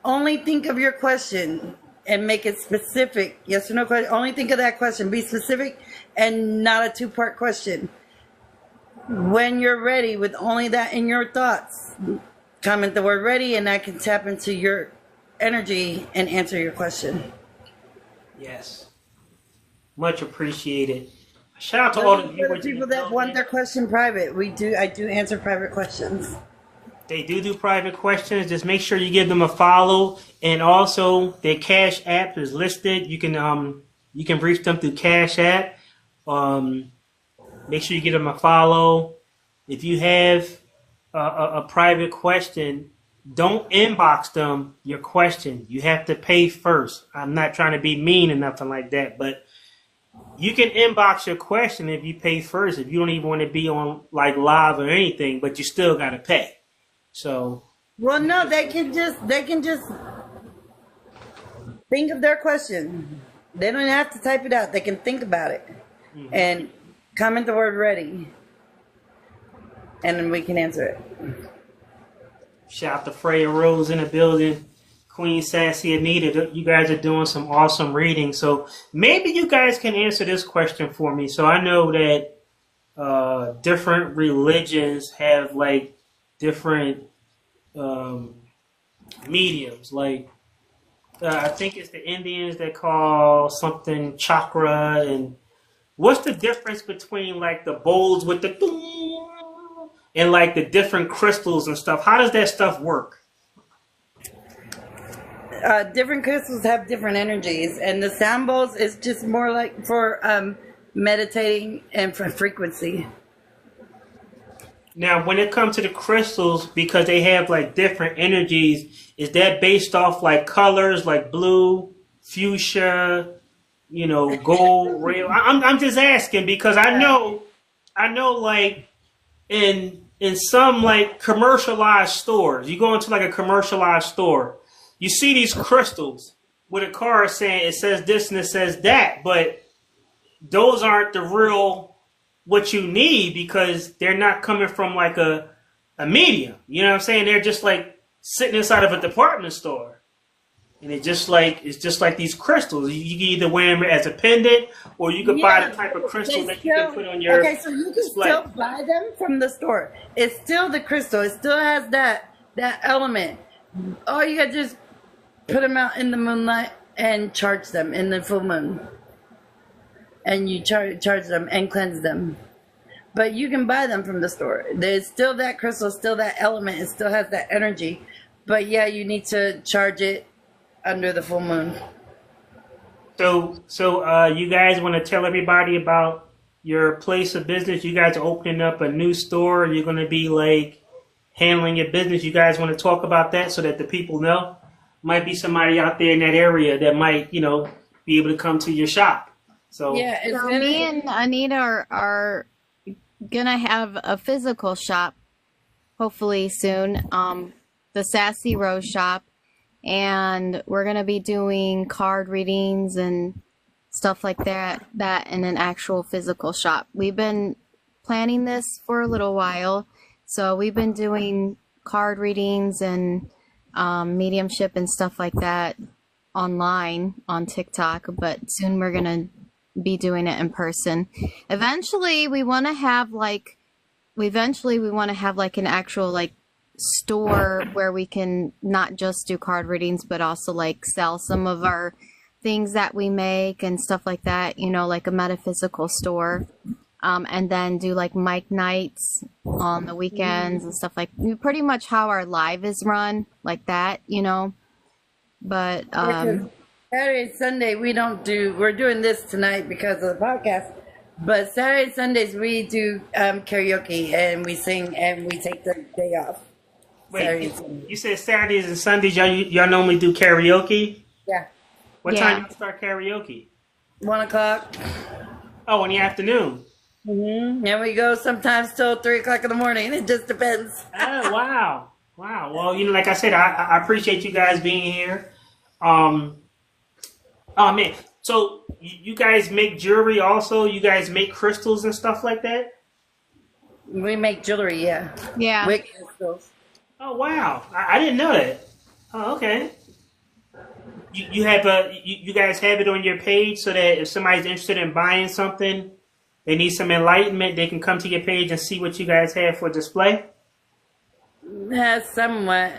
Only think of your question and make it specific. Yes or no question. Only think of that question. Be specific and not a two-part question. When you're ready with only that in your thoughts, comment the word ready, and I can tap into your energy and answer your question. Yes. Much appreciated. Shout out to all the viewers. For the people that want their question private, I do answer private questions. They do private questions. Just make sure you give them a follow, and also their Cash App is listed. You can reach them through Cash App. Make sure you give them a follow. If you have a private question, don't inbox them your question. You have to pay first. I'm not trying to be mean or nothing like that, but you can inbox your question if you pay first. If you don't even want to be on live or anything, but you still got to pay. So. Well, no, they can just think of their question. They don't have to type it out. They can think about it and comment the word ready, and then we can answer it. Shout out to Freya Rose in the building. Queen Sassy Anita, you guys are doing some awesome reading. So maybe you guys can answer this question for me. So I know that different religions have different mediums. I think it's the Indians that call something chakra. And what's the difference between the bowls with the and the different crystals and stuff? How does that stuff work? Different crystals have different energies, and the sound bowls is just more for meditating and for frequency. Now, when it comes to the crystals, because they have different energies, is that based off colors like blue, fuchsia, gold, real? I'm just asking because I know in some commercialized stores, you go into a commercialized store. you see these crystals with a card saying it says this and it says that, but those aren't the real what you need because they're not coming from like a medium. You know what I'm saying? They're just like sitting inside of a department store. And it's just like these crystals. You can either wear them as a pendant or you could buy the type of crystal that you can put on your Okay, so you can still buy them from the store. It's still the crystal. It still has that element. All you got to do is put them out in the moonlight and charge them in the full moon. And you charge them and cleanse them. But you can buy them from the store. There's still that crystal, still that element. It still has that energy. But yeah, you need to charge it under the full moon. So you guys want to tell everybody about your place of business? You guys are opening up a new store. You're going to be like handling your business. You guys want to talk about that so that the people know? Might be somebody out there in that area that might, be able to come to your shop. So yeah, So me and Anita are gonna have a physical shop, hopefully soon. The Sassy Rose shop, and we're gonna be doing card readings and stuff like that in an actual physical shop. We've been planning this for a little while, so we've been doing card readings and mediumship and stuff like that online on TikTok, but soon we're gonna be doing it in person. Eventually we want to have like an actual like store where we can not just do card readings but also like sell some of our things that we make and stuff like that, like a metaphysical store. And then do like mic nights on the weekends and stuff like pretty much how our live is run, like that, But Saturday, Sunday, we're doing this tonight because of the podcast. But Saturday, Sundays, we do karaoke and we sing and we take the day off. wait, you said Saturdays and Sundays y'all normally do karaoke? Yeah. What time y'all start karaoke? 1 o'clock. Oh, in the afternoon. Mm-hmm. And we go sometimes till 3 o'clock in the morning. It just depends. Oh, wow. Well, like I said, I appreciate you guys being here. Oh man, so you guys make jewelry also? You guys make crystals and stuff like that? We make jewelry, yeah. yeah. Wick crystals. Oh wow, I didn't know that. Oh okay. You guys have it on your page so that if somebody's interested in buying something, they need some enlightenment, they can come to your page and see what you guys have for display? Yeah, somewhat.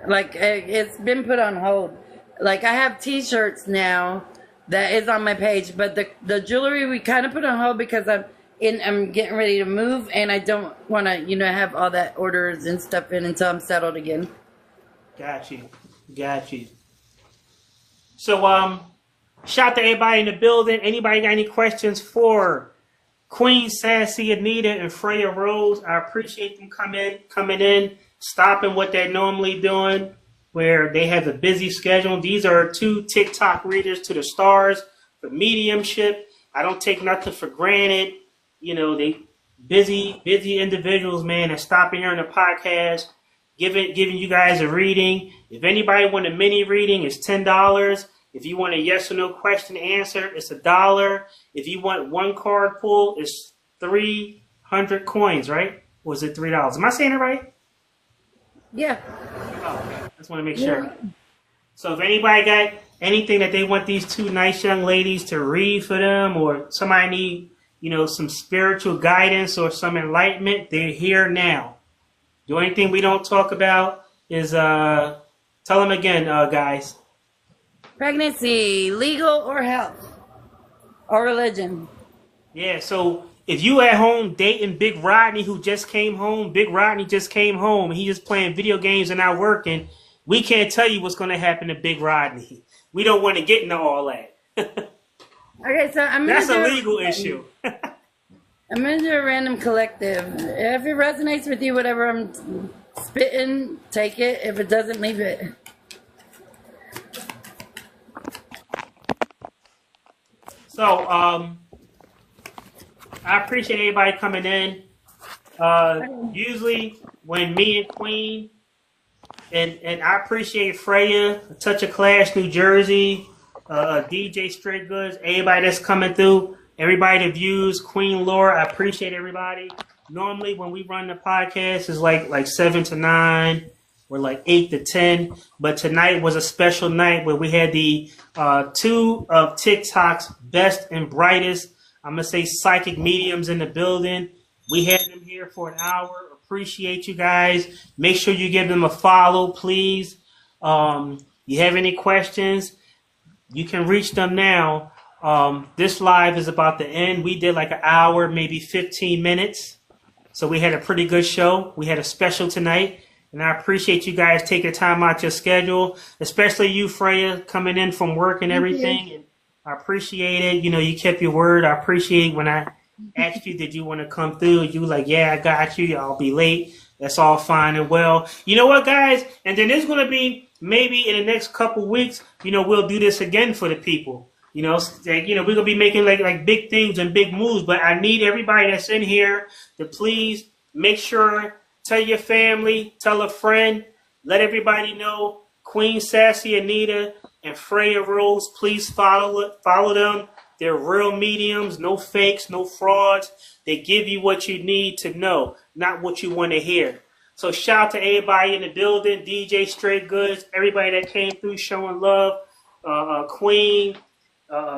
Like, it's been put on hold. Like, I have T-shirts now that is on my page, but the jewelry we kind of put on hold because I'm getting ready to move, and I don't want to, have all that orders and stuff in until I'm settled again. Got you. So, shout to everybody in the building. Anybody got any questions for Queen Sassy, Anita, and Freya Rose? I appreciate them coming in, stopping what they're normally doing, where they have a busy schedule. These are 2 TikTok readers to the stars for mediumship. I don't take nothing for granted. They busy individuals, man, are stopping here on the podcast, giving you guys a reading. If anybody want a mini reading, it's $10. If you want a yes or no question answer, it's $1. If you want 1 card pull, it's 300 coins, right? Or is it $3? Am I saying it right? Yeah. Oh, okay. Just want to make sure. So if anybody got anything that they want these 2 nice young ladies to read for them, or somebody need, some spiritual guidance or some enlightenment, they're here now. The only thing we don't talk about is, tell them again, guys. Pregnancy, legal or health, or religion. Yeah, so if you at home dating Big Rodney who just came home, and he just playing video games and not working, we can't tell you what's going to happen to Big Rodney. We don't want to get into all that. Okay, so that's a legal issue. I'm going to do a random collective. If it resonates with you, whatever I'm spitting, take it. If it doesn't, leave it. So, I appreciate everybody coming in. Usually when me and Queen And I appreciate Freya, Touch of Clash, New Jersey, DJ Straight Goods, everybody that's coming through, everybody that views, Queen Laura. I appreciate everybody. Normally, when we run the podcast, it's like 7 to 9 or like 8 to 10. But tonight was a special night where we had the two of TikTok's best and brightest, I'm going to say, psychic mediums in the building. We had them here for an hour. Appreciate you guys. Make sure you give them a follow, please. You have any questions, you can reach them now. This live is about to end. We did like an hour, maybe 15 minutes. So we had a pretty good show. We had a special tonight. And I appreciate you guys taking time out your schedule, especially you, Freya, coming in from work and everything. And I appreciate it. You know, you kept your word. I appreciate when I asked you, did you want to come through? You were like, yeah, I got you. I'll be late. That's all fine and well. You know what, guys? And then there's going to be maybe in the next couple weeks, you know, we'll do this again for the people. You know, we're going to be making like big things and big moves. But I need everybody that's in here to please make sure, tell your family, tell a friend, let everybody know Queen Sassy Anita and Freya Rose. Please follow them. They're real mediums, no fakes, no frauds. They give you what you need to know, not what you want to hear. So shout out to everybody in the building, DJ Straight Goods, everybody that came through showing love, Queen,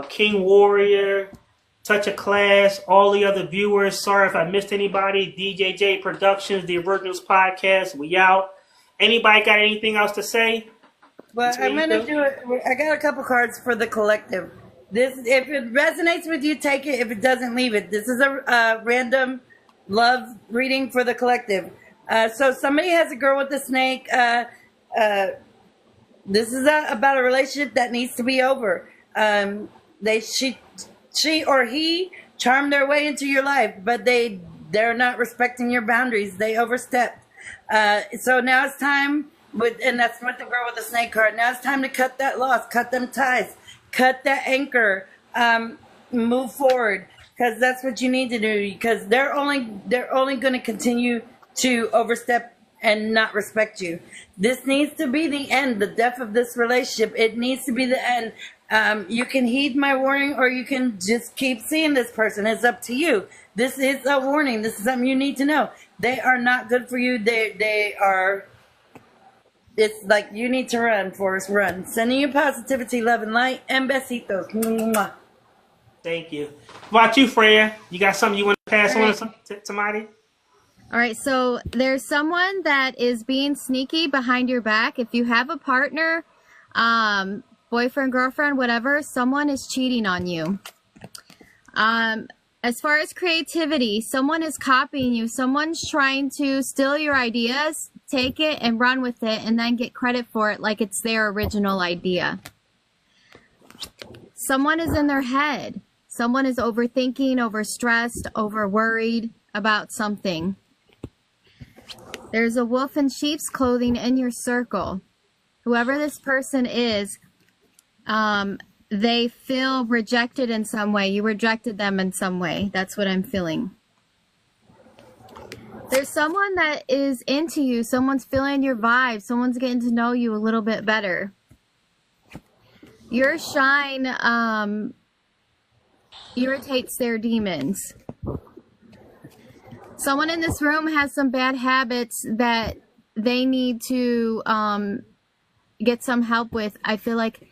King Warrior, Touch of Class, all the other viewers. Sorry if I missed anybody. DJJ Productions, the Orignyls podcast. We out. Anybody got anything else to say? Well, I'm going to do it. I got a couple cards for the collective. This, if it resonates with you, take it. If it doesn't, leave it. This is a random love reading for the collective. So somebody has a girl with a snake. This is about a relationship that needs to be over. She or he charmed their way into your life, but they're not respecting your boundaries. They overstepped. So now it's time, and that's with the girl with the snake card. Now it's time to cut that loss, cut them ties, cut that anchor, move forward, because that's what you need to do. Because they're only going to continue to overstep and not respect you. This needs to be the end, the death of this relationship. It needs to be the end. You can heed my warning, or you can just keep seeing this person. It's up to you. This is a warning. This is something you need to know. They are not good for you. They are. It's like you need to run, Forrest, run. Sending you positivity, love, and light, and besitos. Mwah. Thank you. What about you, Freya? You got something you want to pass on to somebody? All right, so there's someone that is being sneaky behind your back. If you have a partner, boyfriend, girlfriend, whatever, someone is cheating on you. As far as creativity, someone is copying you. Someone's trying to steal your ideas, take it and run with it, and then get credit for it like it's their original idea. Someone is in their head. Someone is overthinking, overstressed, overworried about something. There's a wolf in sheep's clothing in your circle. Whoever this person is, they feel rejected in some way. You rejected them in some way. That's what I'm feeling. There's someone that is into you. Someone's feeling your vibe. Someone's getting to know you a little bit better. Your shine irritates their demons. Someone in this room has some bad habits that they need to get some help with. I feel like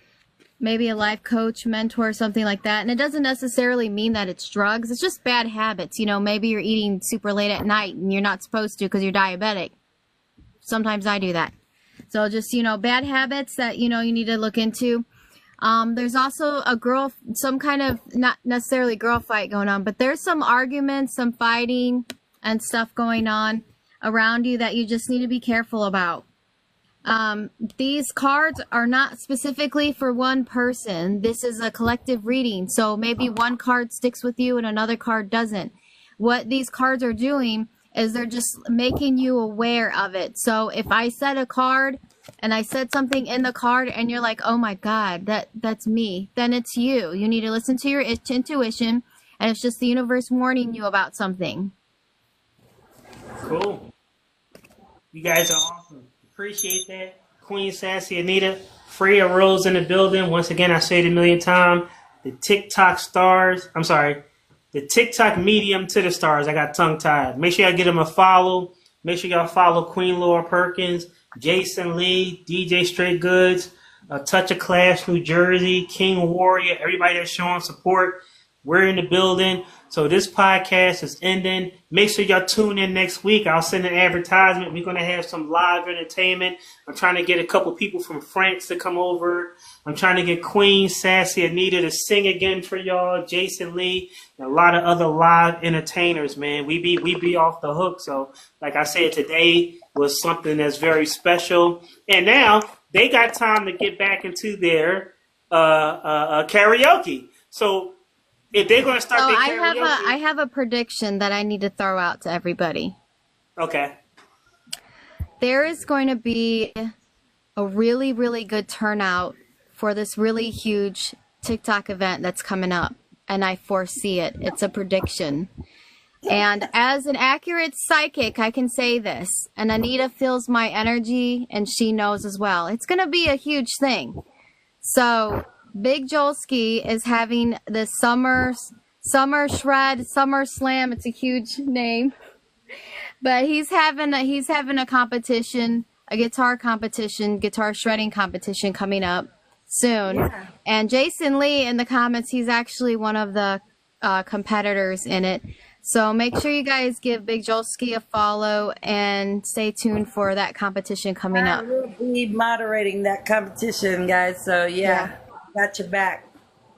maybe a life coach, mentor, something like that. And it doesn't necessarily mean that it's drugs. It's just bad habits. You know, maybe you're eating super late at night and you're not supposed to because you're diabetic. Sometimes I do that. So just, you know, bad habits that, you know, you need to look into. There's also some kind of, not necessarily girl fight going on, but there's some arguments, some fighting and stuff going on around you that you just need to be careful about. These cards are not specifically for one person. This is a collective reading. So maybe one card sticks with you and another card doesn't. What these cards are doing is they're just making you aware of it. So if I said a card and I said something in the card and you're like, oh my God, that's me, then it's you. You need to listen to your intuition, and it's just the universe warning you about something. Cool. You guys are awesome. Appreciate that. Queen Sassy Anita. Freya Rose in the building. Once again, I say it a million times. The TikTok stars. I'm sorry. The TikTok medium to the stars. I got tongue tied. Make sure y'all get them a follow. Make sure y'all follow Queen Laura Perkins, Jason Lee, DJ Straight Goods, A Touch of Class, New Jersey, King Warrior, everybody that's showing support. We're in the building. So this podcast is ending. Make sure y'all tune in next week. I'll send an advertisement. We're going to have some live entertainment. I'm trying to get a couple people from France to come over. I'm trying to get Queen Sassy Anita to sing again for y'all, Jason Lee, and a lot of other live entertainers, man. We be off the hook. So like I said, today was something that's very special. And now they got time to get back into their karaoke. So if they're going to start their karaoke. I have a prediction that I need to throw out to everybody. Okay. There is going to be a really, really good turnout for this really huge TikTok event that's coming up. And I foresee it. It's a prediction. And as an accurate psychic, I can say this. And Anita feels my energy, and she knows as well. It's going to be a huge thing. So Big Jolski is having the Summer Shred, Summer Slam. It's a huge name. But he's having a competition, a guitar competition, guitar shredding competition coming up soon. Yeah. And Jason Lee in the comments, he's actually one of the competitors in it. So make sure you guys give Big Jolski a follow and stay tuned for that competition coming up. I will be moderating that competition, guys. So yeah. Got your back.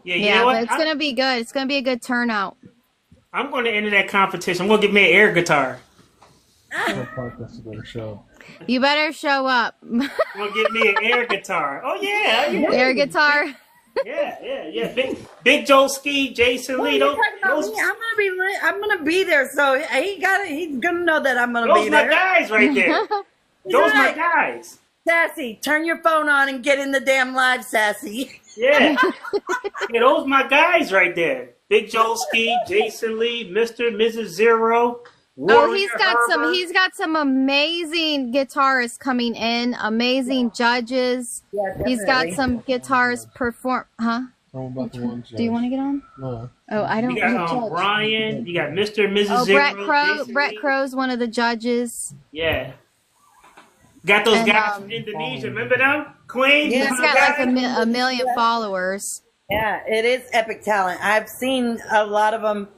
Yeah, you know what? But it's going to be good. It's going to be a good turnout. I'm going to enter that competition. I'm going to get me an air guitar. You better show up. I'm going to get me an air guitar. Oh, yeah. Air guitar. Yeah. Big Jolski, Jason Lee. I'm gonna be there, so he's gonna know that I'm gonna be there. Those my guys right there. Those my guys. Sassy, turn your phone on and get in the damn live, Sassy. Yeah, those my guys right there. Big Jolski, Jason Lee, Mr. and Mrs. Zero. Warrior he's got some amazing guitarists coming in, amazing judges. Yeah, he's got some guitarists perform. Huh? Do you want to get on? No. Oh, I don't. You got Brian. You got Mr. and Mrs. Zero. Brett Crow's one of the judges. Yeah. Got those guys from Indonesia. Remember them? Queen? Yeah, he's got like a million followers. Yeah, it is epic talent. I've seen a lot of them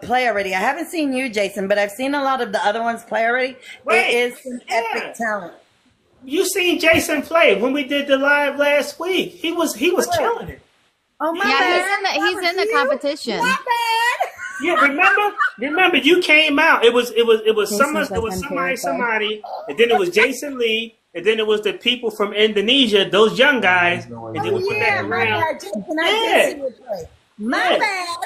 play already. I haven't seen you, Jason, but I've seen a lot of the other ones play already. It is some epic talent. You seen Jason play when we did the live last week. He was killing it. Oh my bad. He's in the competition. My bad. Yeah, remember you came out. It was somebody, and then it was Jason Lee, and then it was the people from Indonesia, those young guys, and then we put that around. My bad.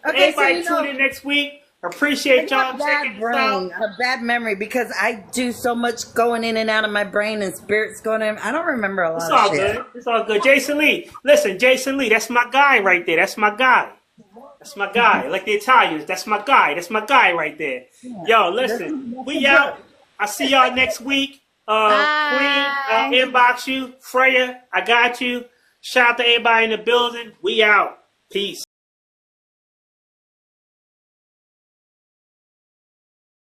Okay, everybody tune in next week. Appreciate y'all checking us out. A bad memory because I do so much going in and out of my brain and spirits going in. I don't remember a lot of shit. It's all good. Jason Lee. Listen, Jason Lee, that's my guy right there. That's my guy. That's my guy. Like the Italians, that's my guy. That's my guy right there. Yo, listen, we out. I'll see y'all next week. Queen, inbox you. Freya, I got you. Shout out to everybody in the building. We out. Peace.